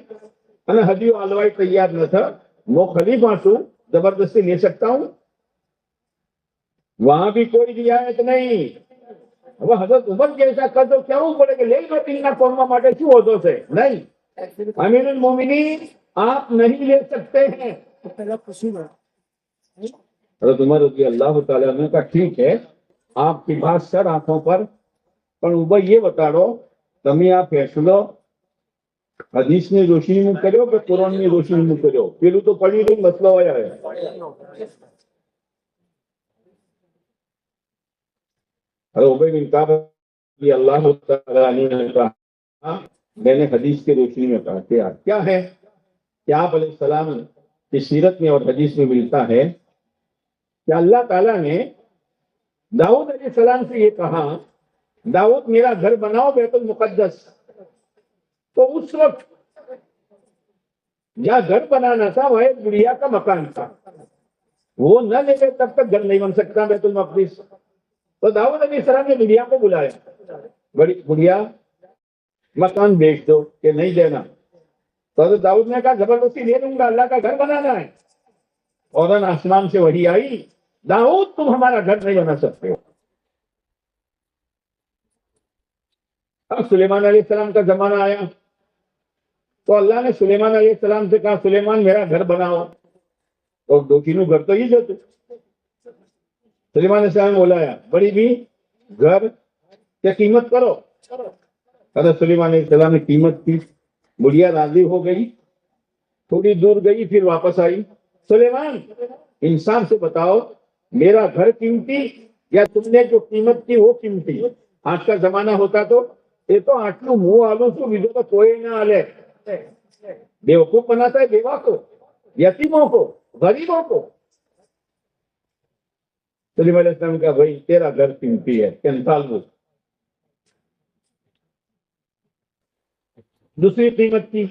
ہدیو آلوائی تیار نہ تھا. وہ خلیفہ تو زبردستی لے سکتا ہوں. وہاں بھی کوئی رعایت نہیں. وہ حضرت عمر جیسا کر دو کیا پڑے کہ لے لو تین قوما ماٹے شو ہوتو سے نہیں. امیر المومنین آپ نہیں لے سکتے ہیں. حضرت عمر رضی اللہ تعالیٰ عنہ کا ٹھیک ہے آپ کی بات سر آنکھوں پر یہ بتا دو تمہیں آپ فیصلو حدیث نے روشنی میں کرو کہ قرآن نے روشنی میں کرو. پہلو تو پڑھی نہیں مسئلہ ہوا ہے. ابی بن کعب رضی اللہ تعالیٰ عنہ نے کہا میں نے حدیث کی روشنی میں کہا کیا ہے کہ آپ علیہ السلام کی سیرت میں اور حدیث میں ملتا ہے کہ اللہ تعالیٰ نے داؤد علیہ السلام سے یہ کہا داؤد میرا گھر بناؤ بیت المقدس. تو اس وقت جہاں گھر بنانا تھا وہ ایک بڑھیا کا مکان تھا، وہ نہ لے گئے تب تک گھر نہیں بن سکتا بیت المقدس. تو داؤد علیہ السلام نے بڑھیا کو بلایا بڑی بڑھیا مکان بیچ دو کہ نہیں دینا. تو حضرت داؤد نے کہا زبردستی دے دوں گا، اللہ کا گھر بنانا ہے. فوراً آسمان سے وحی آئی داؤد تم ہمارا گھر نہیں بنا سکتے ہو۔ اب سلیمان علیہ السلام کا زمانہ آیا تو اللہ نے سلیمان علیہ السلام سے کہا سلیمان میرا گھر بناؤ، اور دو تینوں گھر تو ہی جاتے۔ سلیمان علیہ السلام نے بولایا بڑی بھی گھر کیا قیمت کرو۔ حضرت سلیمان علیہ السلام نے قیمت کی، بڑھیا راضی ہو گئی، تھوڑی دور گئی پھر واپس آئی۔ سلیمان انسان سے بتاؤ میرا گھر قیمتی یا تم نے جو قیمت کی وہ قیمتی؟ آج کا زمانہ ہوتا تو یہ تو آٹلو منہ آلو تو بیجو تو کوئی نہ آلے، بیوقوف بناتا ہے بیوہ کو، یتیموں کو، غریبوں کو۔ سلیمان علیہ السلام کا بھائی تیرا گھر قیمتی ہے، کنتال وہ دوسری قیمت کی،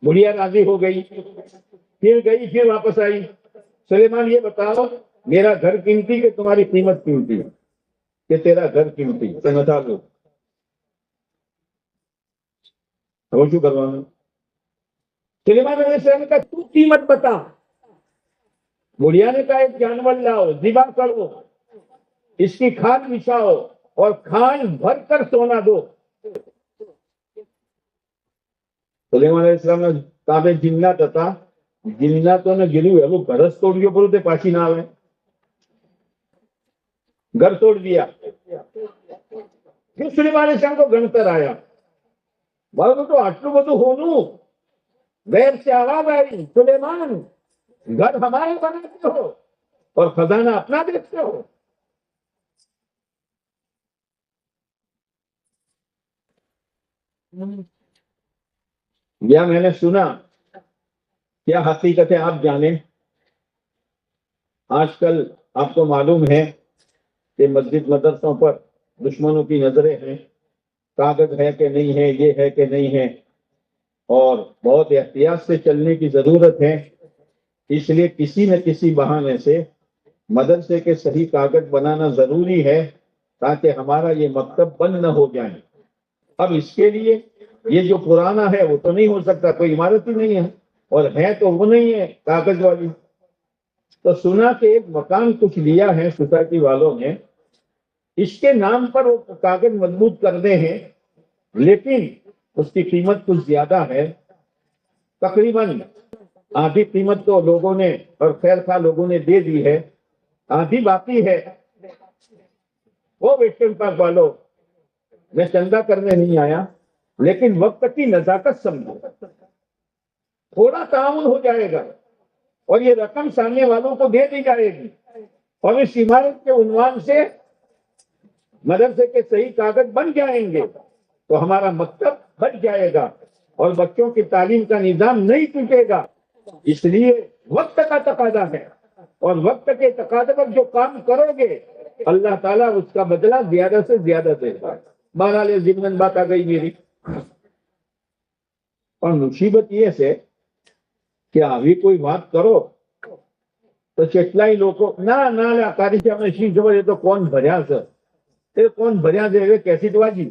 بڑھیا راضی ہو گئی، پھر گئی پھر واپس آئی۔ سلیمان یہ بتاؤ میرا گھر قیمتی کہ تمہاری قیمت قیمتی کہ تیرا گھر قیمتی؟ بتا دو سمجھو کروانا۔ سلیمان علیہ السلام کا تو قیمت بتا۔ بڑھیا نے کہا ایک جانور لاؤ، ذبح کرو، اس کی کھال بچھاؤ اور کھال بھر کر سونا دو۔ سلیمان علیہ السلام نے تابے جنات تھا، جناتوں نے گری ہوئے وہ گھرس توڑ کے بولتے پاسی نہ آئے، گھر توڑ دیا۔ پھر سلیمان علیہ السلام کو گنتر آیا، بولو تو آٹلو بدو ہونو غیر سے آواز آئی سلیمان گھر ہمارے بناتے ہو اور خزانہ اپنا دیکھتے ہو۔ یا میں نے سنا کیا حقیقت ہے آپ جانیں؟ آج کل آپ کو معلوم ہے کہ مسجد مدرسوں پر دشمنوں کی نظریں ہیں، کاغذ ہے کہ نہیں ہے، یہ ہے کہ نہیں ہے، اور بہت احتیاط سے چلنے کی ضرورت ہے۔ اس لیے کسی نہ کسی بہانے سے مدرسے کے صحیح کاغذ بنانا ضروری ہے تاکہ ہمارا یہ مکتب بند نہ ہو جائے۔ اب اس کے لیے یہ جو پرانا ہے وہ تو نہیں ہو سکتا، کوئی عمارت ہی نہیں ہے، اور ہے تو وہ نہیں ہے کاغذ والی۔ تو سنا کہ ایک مکان کچھ لیا ہے سوسائٹی والوں نے، اس کے نام پر وہ کاغذ مضبوط کرنے ہیں، لیکن اس کی قیمت کچھ زیادہ ہے، تقریباً آدھی قیمت تو لوگوں نے اور خیر خواہ لوگوں نے دے دی ہے، آدھی باقی ہے۔ وہ ویسٹرن پارک والوں میں چندہ کرنے نہیں آیا، لیکن وقت کی نزاکت سمجھو، تھوڑا تعاون ہو جائے گا اور یہ رقم سامنے والوں کو دے دی جائے گی، اور اس عمارت کے عنوان سے مدرسے کے صحیح کاغذ بن جائیں گے تو ہمارا مکتب بچ جائے گا اور بچوں کی تعلیم کا نظام نہیں ٹوٹے گا۔ اس لیے وقت کا تقاضا ہے، اور وقت کے تقاضے پر جو کام کرو گے اللہ تعالیٰ اس کا بدلہ زیادہ سے زیادہ دے گا۔ بہرحال یہ ضمن بات آ گئی میری، اور مصیبت یہ ہے کہ ابھی کوئی بات کرو تو چٹلائی لوگوں نہ کاری سے ہمیں شیش جو یہ تو کون بھریا سر، کون بھریا دے گا کیسی دعا جی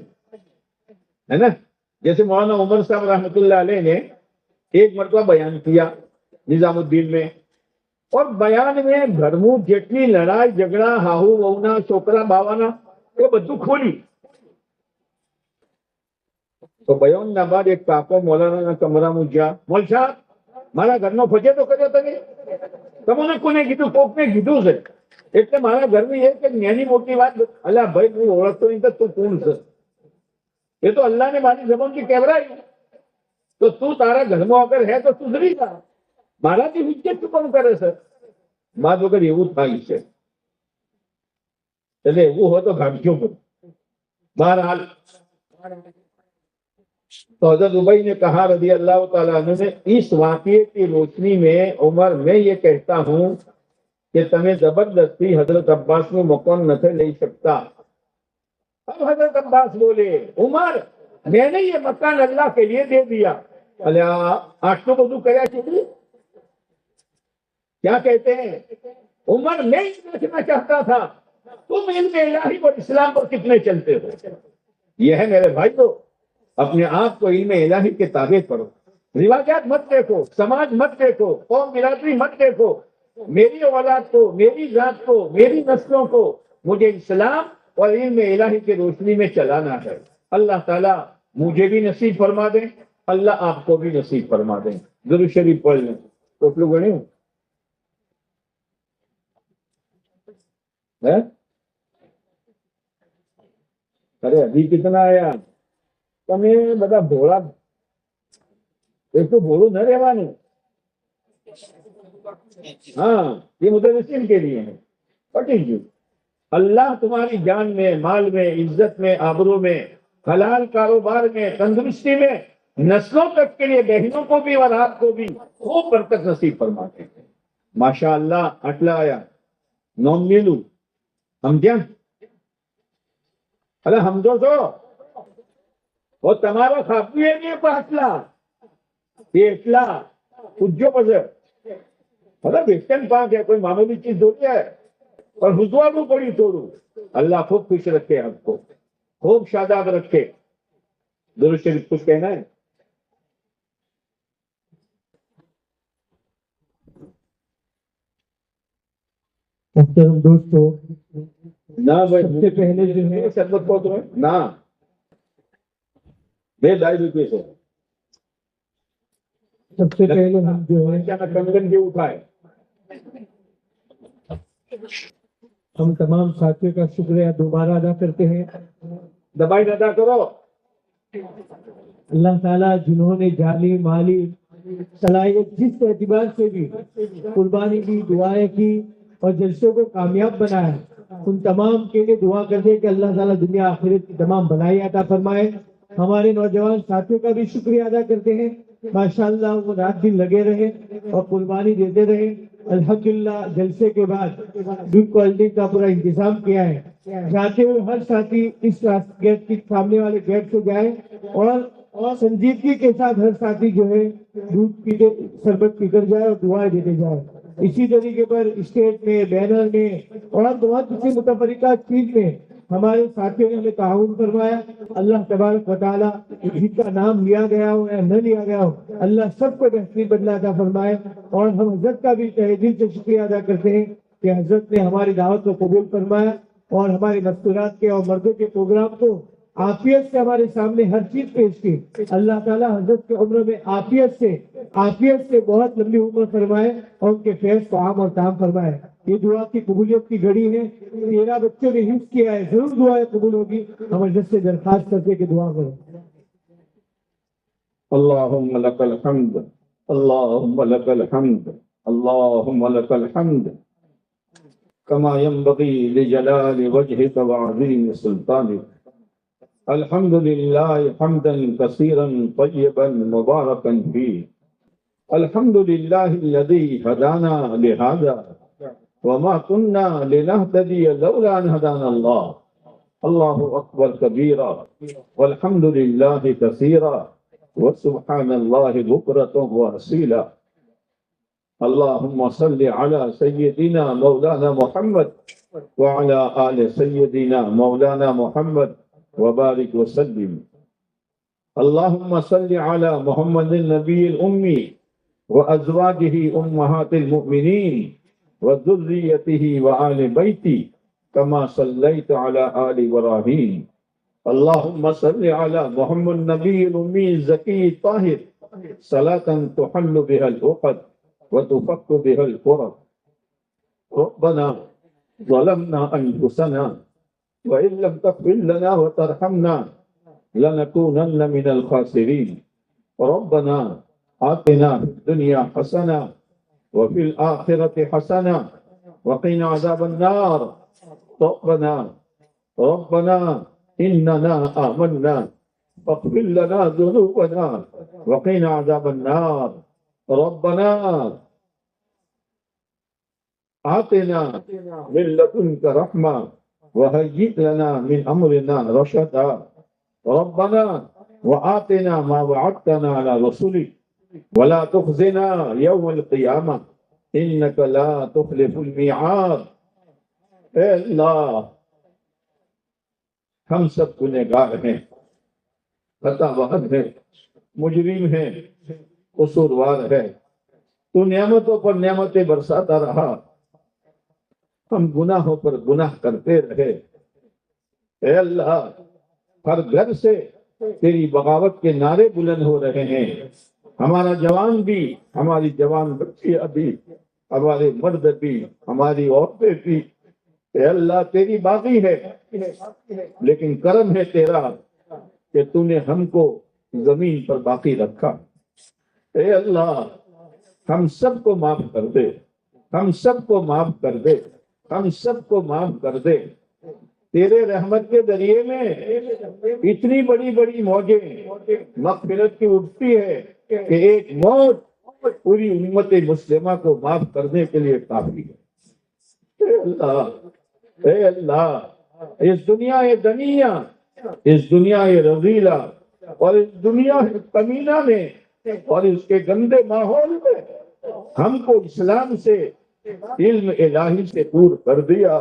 ہے نا۔ جیسے مولانا عمر صاحب رحمۃ اللہ علیہ نے ایک مرتبہ بیان کیا نظام الدین میں، اور بیان میں گھرموں جتنی لڑائی جھگڑا ہاہو وونا چھوکرا باوانا وہ بدو کھولی۔ تو بیان نہ بعد ایک کاکو مولانا نہ کمرہ مجھا مول صاحب مارا گھر میں فجے تو کرے تو تمہیں نے کونے کیધું કોક ને કીધું છે એટલે મારા ઘરની એક નાની મોટી વાત અલ્યા ભાઈ તું ઓળખતો નહીં તો તું કોણ છે? એ તો અલ્લાહ ને મારી જબાનથી કહેવરાયું તો તું તારા ઘરમાં અગર હે તો સુધરી જા, મારાથી હુજ્જત તું કોણ કરે છે? બાદ વગર એવું થાય છે, એટલે એવું હોય તો ભાગ્યો પણ। બહરહાલ تو حضرت ابی نے کہا رضی اللہ تعالیٰ عنہ نے اس واقعے کی روشنی میں عمر میں یہ کہتا ہوں کہ تمہیں زبردستی حضرت عباس میں مکان نہ لے سکتا۔ اب حضرت عباس بولے عمر میں نے یہ مکان اللہ کے لیے دے دیا۔ آٹھ بدو کیا چاہیے کیا کہتے ہیں عمر میں دیکھنا چاہتا تھا تم علم الہی اور اسلام پر کتنے چلتے ہو۔ یہ ہے میرے بھائی تو اپنے آپ کو علم الہی کے تابع کرو، روایات مت دیکھو، سماج مت دیکھو، قوم برادری مت دیکھو، میری اولاد کو، میری ذات کو، میری نسلوں کو مجھے اسلام اور علم الہی کی روشنی میں چلانا ہے۔ اللہ تعالیٰ مجھے بھی نصیب فرما دیں، اللہ آپ کو بھی نصیب فرما دیں۔ درود شریف پڑھ لیں تو لوگ گنے ارے ابھی کتنا آیا તમે બધા ભોળા એક તો ભોળું ન રહેવાનું. ہاں یہ مدرسین کے لیے ہے، پٹی جی اللہ تمہاری جان میں، مال میں، عزت میں، آبرو میں، حلال کاروبار میں، تندرستی میں، نسلوں تک کے لیے بہنوں کو بھی اور آپ کو بھی خوب برکت نصیب فرماتے ہیں۔ ماشاء اللہ اٹلا آیا نوم میلو ہم کیا ارے ہم تو اور تمہارا خاصی ہے نہیں پاسلا یہ اٹلا پوجو پسر مطلب ویسٹرن پاک ہے، کوئی معمولی چیز تھوڑی ہے، اور حضوا کو پڑی توڑو۔ اللہ خوب خوش رکھے آپ کو، خوب شاداب رکھے۔ درود شریف کچھ کہنا ہے؟ محترم دوستو، نہ بھائی سب سے پہلے جو ہے شربت کو تمہیں نہ بے ڈائبٹیز ہے، سب سے پہلے ہم جو ہے کیا کنگن کے اٹھائے ہم تمام ساتھیوں کا شکریہ دوبارہ ادا کرتے ہیں۔ دبائی ادا کرو۔ اللہ تعالیٰ جنہوں نے جانی مالی صلاحیت جس اعتبار سے بھی قربانی کی، دعائیں کی اور جلسوں کو کامیاب بنایا، ان تمام کے لیے دعا کرتے ہیں کہ اللہ تعالیٰ دنیا آخرت کی تمام بھلائی عطا فرمائے۔ ہمارے نوجوان ساتھیوں کا بھی شکریہ ادا کرتے ہیں، ماشاءاللہ وہ رات دن لگے رہے اور قربانی دیتے رہے۔ الحمدللہ جلسے کے بعد گڈ کوالٹی کا پورا انتظام کیا ہے، جاتے ہوئے ہر ساتھی اس گیٹ کے سامنے والے گیٹ سے جائے اور سنجیدگی کے ساتھ ہر ساتھی جو ہے دودھ پیتے شربت پی کر جائے اور دعائیں دیتے جائے۔ اسی طریقے پر اسٹیٹ میں، بینر میں اور بہت سی متفرقہ چیز میں ہمارے ساتھیوں نے ہمیں تعاون فرمایا۔ اللہ تبارک و تعالیٰ جن کا نام لیا گیا ہو یا نہ لیا گیا ہو، اللہ سب کو بہترین بدلہ عطا فرمائے۔ اور ہم حضرت کا بھی تہہ دل سے شکریہ ادا کرتے ہیں کہ حضرت نے ہماری دعوت کو قبول فرمایا اور ہمارے مستورات کے اور مردوں کے پروگرام کو عافیت سے ہمارے سامنے ہر چیز پیش کی۔ اللہ تعالیٰ حضرت کے عمر میں عافیت سے بہت لمبی عمر فرمائے اور ان کے فیض کو عام اور تام فرمائے۔ یہ دعا کی قبولیت کی گھڑی ہے، 13 بچوں نے حفظ کیا ہے، ضرور دعائیں قبول ہوگی۔ ہم حضرت سے درخواست کرتے کہ دعا کریں۔ اللهم لك الحمد، اللهم لك الحمد، اللهم لك الحمد كما ينبغي لجلال وجهك وعظيم سلطانك۔ الحمد لله حمدا كثيرا طيبا مباركا فيه۔ الحمد لله الذي هدانا لهذا وما كنا لنهتدي لولا أن هدانا الله۔ الله أكبر كبيرا والحمد لله كثيرا وسبحان الله بكرة وأصيلا۔ اللهم صل على سيدنا مولانا محمد وعلى آل سيدنا مولانا محمد وبارك وسلم۔ اللهم صل على محمد النبي الأمي وأزواجه أمهات المؤمنين وذريته وآل بيته كما صليت على آل إبراهيم۔ اللهم صل على محمد النبي الأمي الزكي الطاهر صلاة تحل بها العقد وتفك بها الكرب۔ ربنا ظلمنا أنفسنا وإن لم تغفر لنا وترحمنا لنكونن من الخاسرين۔ ربنا آتنا في الدنيا حسنة وفي الآخرة حسنة وقنا عذاب النار۔ ربنا إننا آمنا فاغفر لنا ذنوبنا وقنا عذاب النار۔ ربنا آتنا من لدنك رحمة وهيئ لنا من أمرنا رشدا۔ ربنا وآتنا ما وعدتنا على رسلك ولا تخزنا يوم القيامة إنك لا تخلف الميعاد۔ اے اللہ ہم سب گنہگار ہیں، خطا بہت ہیں، مجرم ہیں، قصوروار ہے، تو نعمتوں پر نعمتیں برساتا رہا، ہم گناہوں پر گناہ کرتے رہے۔ اے اللہ، ہر گھر سے تیری بغاوت کے نعرے بلند ہو رہے ہیں، ہمارا جوان بھی، ہماری جوان بچیاں بھی، ہمارے مرد بھی، ہماری عورتیں بھی، اے اللہ تیری باقی ہے، لیکن کرم ہے تیرا کہ تو نے ہم کو زمین پر باقی رکھا۔ اے اللہ، ہم سب کو معاف کر دے، ہم سب کو معاف کر دے، ہم سب کو معاف کر دے۔ تیرے رحمت کے ذریعے میں اتنی بڑی بڑی موجیں مغفرت کی اٹھتی ہے کہ ایک موت پوری امت مسلمہ کو معاف کرنے کے لیے کافی ہے۔ اے اللہ، اے اللہ، اس دنیا دنیا، اس دنیا رذیلہ اور اس دنیا کمینہ میں اور اس کے گندے ماحول میں ہم کو اسلام سے، علم الہی سے دور کر دیا،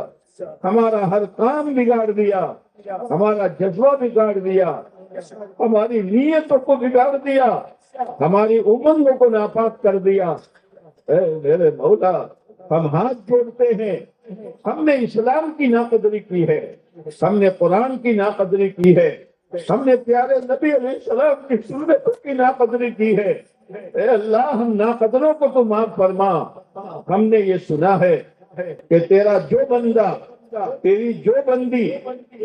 ہمارا ہر کام بگاڑ دیا، ہمارا جذبہ بگاڑ دیا، ہماری نیتوں کو بگاڑ دیا، ہماری امنگوں کو ناپاک کر دیا۔ اے میرے مولا، ہم ہاتھ جوڑتے ہیں، ہم نے اسلام کی ناقدری کی ہے، ہم نے قرآن کی ناقدری کی ہے، ہم نے پیارے نبی علیہ السلام کی سنت کی ناقدری کی ہے۔ اے اللہ، ہم ناقدروں کو تو معاف فرما۔ ہم نے یہ سنا ہے کہ تیرا جو بندہ، تیری جو بندی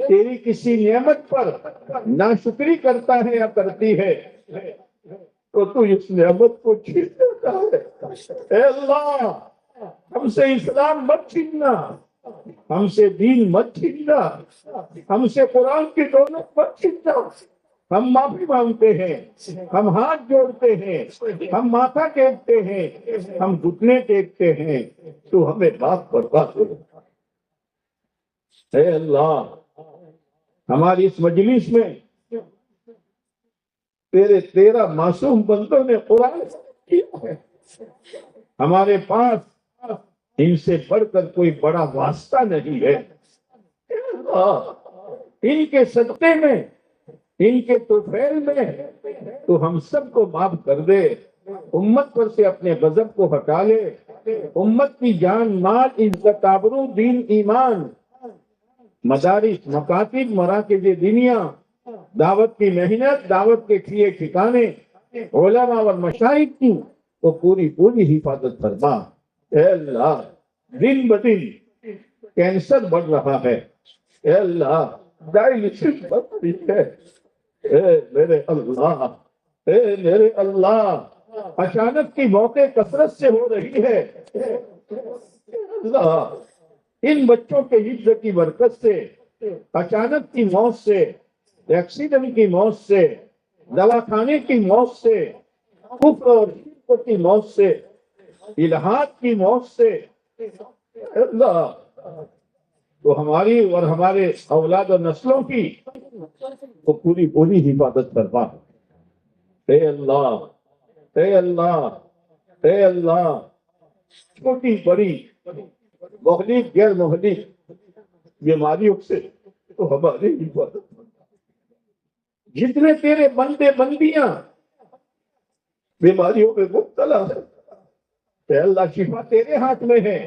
تیری کسی نعمت پر ناشکری کرتا ہے یا کرتی ہے تو اس نعمت کو چھین لیتا ہے۔ اے اللہ، ہم سے اسلام مت چھیننا، ہم سے دین مت چھیننا، ہم سے قرآن کی دولت مت چھیننا۔ ہم معافی مانگتے ہیں، ہم ہاتھ جوڑتے ہیں، ہم ماتھا ٹیکتے ہیں، ہم گھٹنے ٹیکتے ہیں، تو ہمیں معاف فرما دے۔ اے اللہ، ہماری اس مجلس میں تیرے 13 معصوم بندوں نے قرآن کیا ہے، ہمارے پاس ان سے بڑھ کر کوئی بڑا واسطہ نہیں ہے۔ اے اللہ، ان کے صدقے میں، ان کے توفیل میں تو ہم سب کو معاف کر دے، امت پر سے اپنے غضب کو ہٹا لے، امت کی جان مال عزت آبرو دین ایمان، مدارس مکاتب مراکز دینیا، دعوت کی محنت، دعوت کے کیے ٹھکانے، علماء اور مشائخ کی تو پوری حفاظت فرما۔ اے اللہ، دن بدن کینسر بڑھ رہا ہے، اے اللہ ڈائلسس بڑھ رہی ہے، اے میرے اللہ، اے میرے اللہ، اچانک کی موتیں کثرت سے ہو رہی ہے۔ اللہ، ان بچوں کے حفظ کی برکت سے، اچانک کی موت سے، ایکسیڈنٹ کی موت سے، دواخانے کی موت سے، کفر اور شرک کی موت سے، الحاد کی موت سے، اللہ تو ہماری اور ہمارے اولاد و نسلوں کی تو پوری حفاظت فرما۔ اے اللہ، اے اللہ، اے اللہ، چھوٹی بڑی مہلک غیر مہلک بیماریوں سے تو ہماری حفاظت فرما۔ جتنے تیرے بندے بندیاں بیماریوں میں مبتلا ہے، اے اللہ شفا تیرے ہاتھ میں ہے،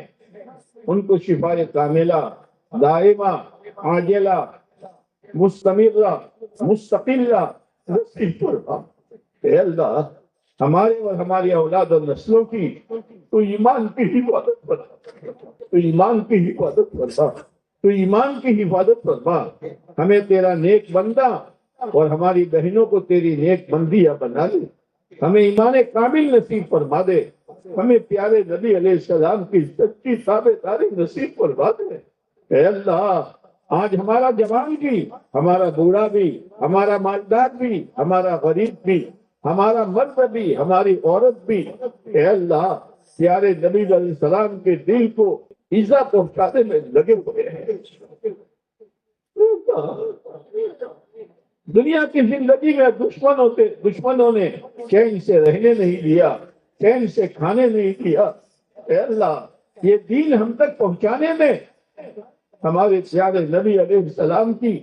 ان کو شفا کاملہ دائمہ عاجلہ مستمرہ مستقلہ نصیب فرما۔ اے اللہ، ہمارے اور ہماری اولاد اور نسلوں کی تو ایمان کی حفاظت فرما، تو ایمان کی حفاظت فرما، تو ایمان کی حفاظت فرما۔ ہمیں تیرا نیک بندہ اور ہماری بہنوں کو تیری نیک بندیاں بنا دے، ہمیں ایمان کامل نصیب فرما دے، ہمیں پیارے نبی علیہ السلام کی سچی تابعداری نصیب فرما دے۔ اے اللہ، آج ہمارا جوان بھی، ہمارا بوڑھا بھی، ہمارا مالدار بھی، ہمارا غریب بھی، ہمارا مرد بھی، ہماری عورت بھی، اے اللہ پیارے نبی علیہ السلام کے دل کو ایذا پہنچانے میں لگے ہوئے ہیں۔ دنیا کی زندگی میں دشمنوں نے چین سے رہنے نہیں دیا، چین سے کھانے نہیں دیا۔ اے اللہ، یہ دین ہم تک پہنچانے میں ہمارے پیارے نبی علیہ السلام کی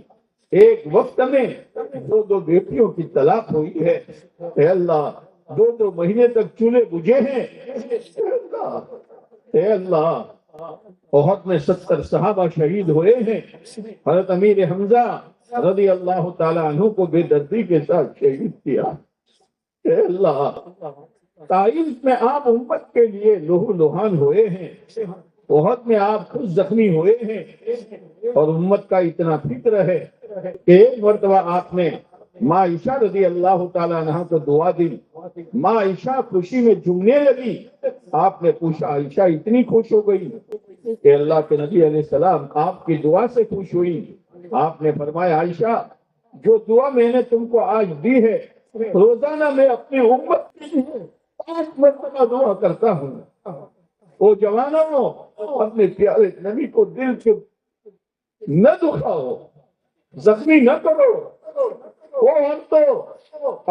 ایک وقت میں 2 بیٹیوں کی طلاق ہوئی ہے۔ اے اللہ، دو مہینے تک چولہے بجھے ہیں. اے اللہ احد میں 70 صحابہ شہید ہوئے ہیں. حضرت امیر حمزہ رضی اللہ تعالیٰ عنہ کو بے دردی کے ساتھ شہید کیا. اے اللہ طائف میں آپ امت کے لیے لہو لہان ہوئے ہیں. احد میں آپ خود زخمی ہوئے ہیں اور امت کا اتنا فکر ہے کہ ایک مرتبہ آپ نے ماں عائشہ رضی اللہ تعالیٰ عنہ کو دعا دی. ماں عائشہ خوشی میں جھومنے لگی. آپ نے پوچھا عائشہ اتنی خوش ہو گئی کہ اللہ کے نبی علیہ السلام آپ کی دعا سے خوش ہوئی. آپ نے فرمایا عائشہ جو دعا میں نے تم کو آج دی ہے روزانہ میں اپنی امت کے لیے 5 مرتبہ دعا کرتا ہوں. وہ جوانوں اپنے پیارے نبی کو دل سے نہ دکھاؤ, زخمی نہ کرو. وہ عورتوں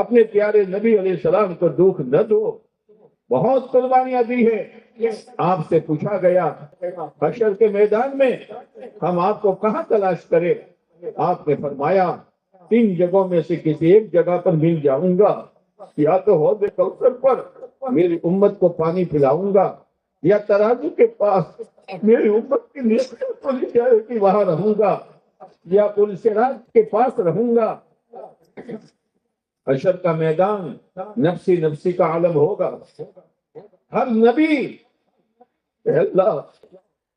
اپنے پیارے نبی علیہ السلام کو دکھ نہ دو. بہت قربانیاں دی ہیں. آپ سے پوچھا گیا حشر کے میدان میں ہم آپ کو کہاں تلاش کریں؟ آپ نے فرمایا 3 جگہوں میں سے کسی ایک جگہ پر مل جاؤں گا. یا تو حوض کوثر پر میری امت کو پانی پلاؤں گا, یا ترازو کے پاس میری امت کی نسبت کو لے جائے کہ وہاں رہوں گا, یا پل صراط کے پاس رہوں گا. حشر کا میدان نفسی نفسی کا عالم ہوگا. ہر نبی اے اللہ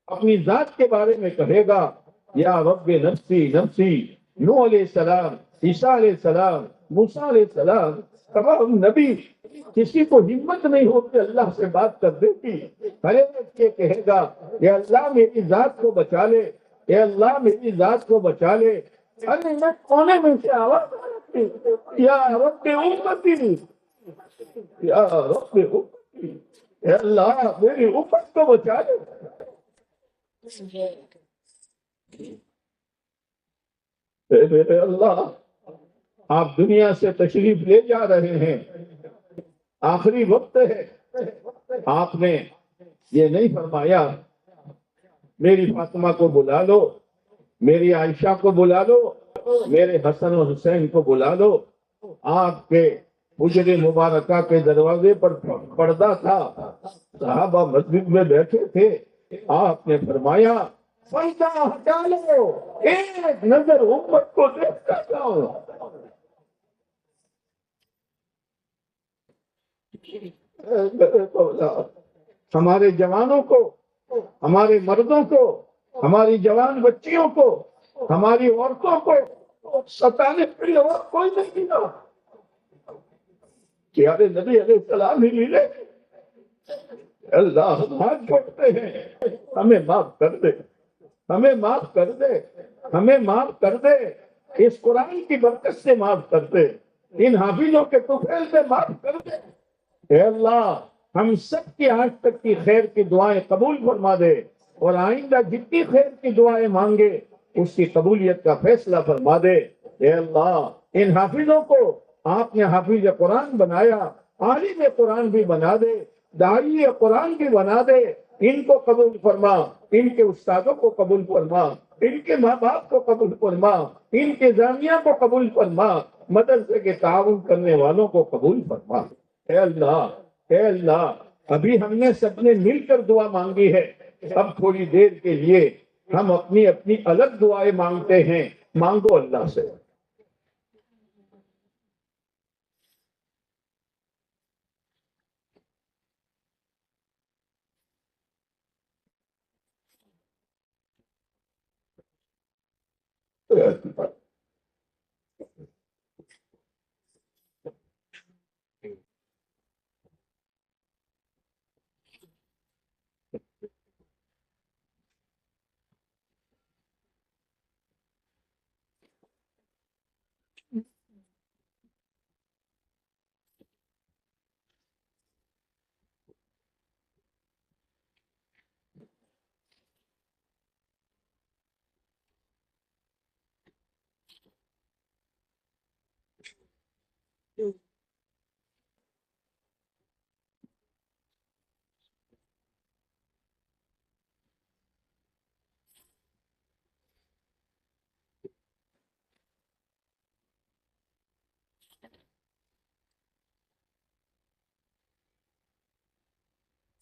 اپنی ذات کے بارے میں کہے گا یا رب نفسی نفسی. نوح علیہ السلام, عیسیٰ علیہ السلام, موسیٰ علیہ السلام, تمام نبی کسی کو ہمت نہیں ہوتی اللہ سے بات کرنے کی. ہر ایک یہ کہے گا اے اللہ میری ذات کو بچا لے, اے اللہ میری ذات کو بچا لے. ارے میں کونے میں سے آواز آ رہی تھی, یا رب امتی, یا رب امتی, اے اللہ میری امت کو بچا لے. اے اللہ آپ دنیا سے تشریف لے جا رہے ہیں, آخری وقت ہے. آپ نے یہ نہیں فرمایا میری فاطمہ کو بلا لو, میری عائشہ کو بلا لو, میرے حسن و حسین کو بلا لو. آپ کے حجر مبارکہ کے دروازے پر پردہ تھا, صحابہ مسجد میں بیٹھے تھے. آپ نے فرمایا پردہ ہٹا لو, ایک نظر امت کو دیکھتا جاؤ. ہمارے جوانوں کو, ہمارے مردوں کو, ہماری جوان بچیوں کو, ہماری عورتوں کو ستانے کے لیے اور کوئی نہیں تھا. پیارے نبی علیہ السلام ہی ملے. اللہ ہم ہاتھ جوڑتے ہیں, ہمیں معاف کر دے, ہمیں معاف کر دے, ہمیں معاف کر دے. اس قرآن کی برکت سے معاف کر دے, ان حافظوں کے طفیل سے معاف کر دے. اے اللہ ہم سب کی آج تک کی خیر کی دعائیں قبول فرما دے, اور آئندہ جتنی خیر کی دعائیں مانگے اس کی قبولیت کا فیصلہ فرما دے. اے اللہ ان حافظوں کو آپ نے حافظ قرآن بنایا, عالم قرآن بھی بنا دے, داعی قرآن بھی بنا دے. ان کو قبول فرما, ان کے استادوں کو قبول فرما, ان کے ماں باپ کو قبول فرما, ان کے جامعہ کو قبول فرما, مدرسے کے تعاون کرنے والوں کو قبول فرما. اے اللہ, اے اللہ ابھی ہم نے سب نے مل کر دعا مانگی ہے, اب تھوڑی دیر کے لیے ہم اپنی اپنی الگ دعائیں مانگتے ہیں. مانگو اللہ سے.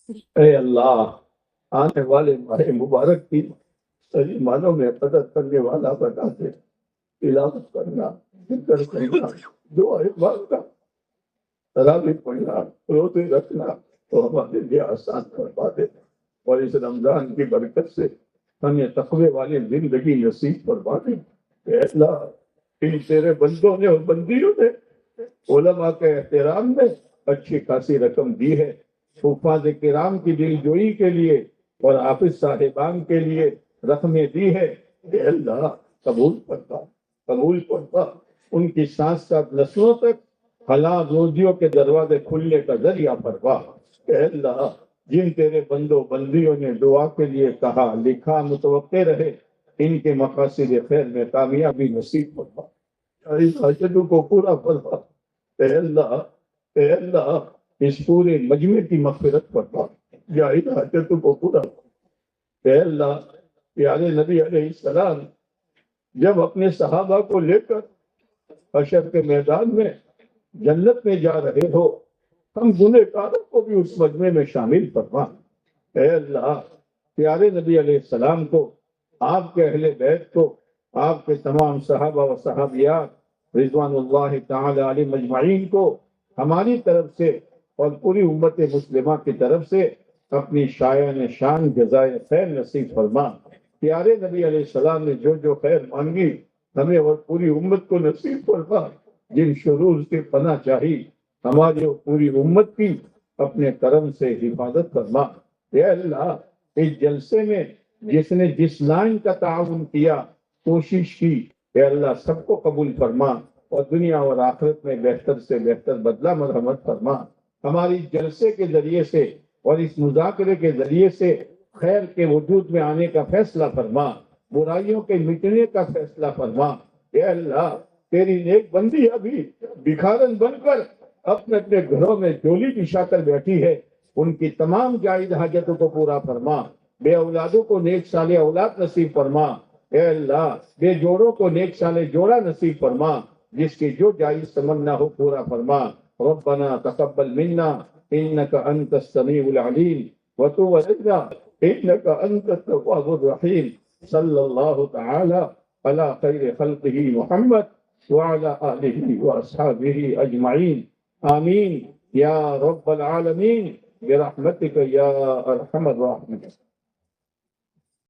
اے اللہ آنے والے ماہ مبارک کی صحیح معنوں میں قدر کرنے والا بتا دے، تلاوت کرنا، ذکر کرنا، دعائیں مانگنا، تراویح پڑھنا، روزے رکھنا تو ہمارے لیے آسان کروا دے، اور اس رمضان کی برکت سے ہمیں تقوی والی زندگی نصیب فرما دے۔ اے اللہ ان تیرے بندوں نے اور بندیوں نے علماء کے احترام میں اچھی خاصی رقم دی ہے، حفاظ کرام کی دل جوئی کے لیے اور حافظ صاحبان کے لیے رقمیں دی ہے۔ اے اللہ قبول فرما، قبول فرما، ان کی ساتھ ساتھ نسلوں تک حلال روزیوں کے دروازے کھلنے کا ذریعہ فرما۔ اے اللہ جن تیرے بندوں بندیوں نے دعا کے لیے کہا لکھا متوقع رہے، ان کے مقاصد خیر میں کامیابی نصیب فرما، اس حاجتوں کو پورا فرما۔ اے اللہ، اے اللہ اس پورے مجمع کی مغفرت فرما، یا ان حاجتوں کو پورا فرما۔ اے اللہ پیارے نبی علیہ السلام جب اپنے صحابہ کو لے کر حشر کے میدان میں جنت میں جا رہے ہو، ہم گنہگاروں کو بھی اس مجمع میں شامل فرما۔ اے اللہ پیارے نبی علیہ السلام کو، آپ کے اہل بیت کو، آپ کے تمام صحابہ و صحابیات رضوان اللہ تعالی علیہ مجمعین کو ہماری طرف سے اور پوری امت مسلمہ کی طرف سے اپنی شایان شان جزائے خیر نصیب فرما۔ پیارے نبی علیہ السلام نے جو جو خیر مانگی ہمیں اور پوری امت کو نصیب فرما، جن شرور سے پناہ چاہی ہماری اور پوری امت کی اپنے کرم سے حفاظت فرما۔ اے اللہ اس جلسے میں جس نے جس لائن کا تعاون کیا، کوشش کی، اے اللہ سب کو قبول فرما اور دنیا اور آخرت میں بہتر سے بہتر بدلہ مرحمت فرما۔ ہماری جلسے کے ذریعے سے اور اس مذاکرے کے ذریعے سے خیر کے وجود میں آنے کا فیصلہ فرما، برائیوں کے مٹنے کا فیصلہ فرما۔ اے اللہ تیری نیک بندی ابھی بکھارن بن کر اپنے اپنے گھروں میں جولی بچھا کر بیٹھی ہے، ان کی تمام جائز حاجتوں کو پورا فرما، بے اولادوں کو نیک صالح اولاد نصیب فرما۔ اے اللہ بے جوڑوں کو نیک صالح جوڑا نصیب فرما، جس کی جو جائز تمنا ہو پورا فرما۔ ربنا تقبل منا انك انت السميع العليم وتب علينا انك انت التواب الرحيم صلى الله تعالى على خير خلقه محمد وعلى آله وأصحابه أجمعين آمين يا رب العالمين برحمتك يا أرحم الراحمين۔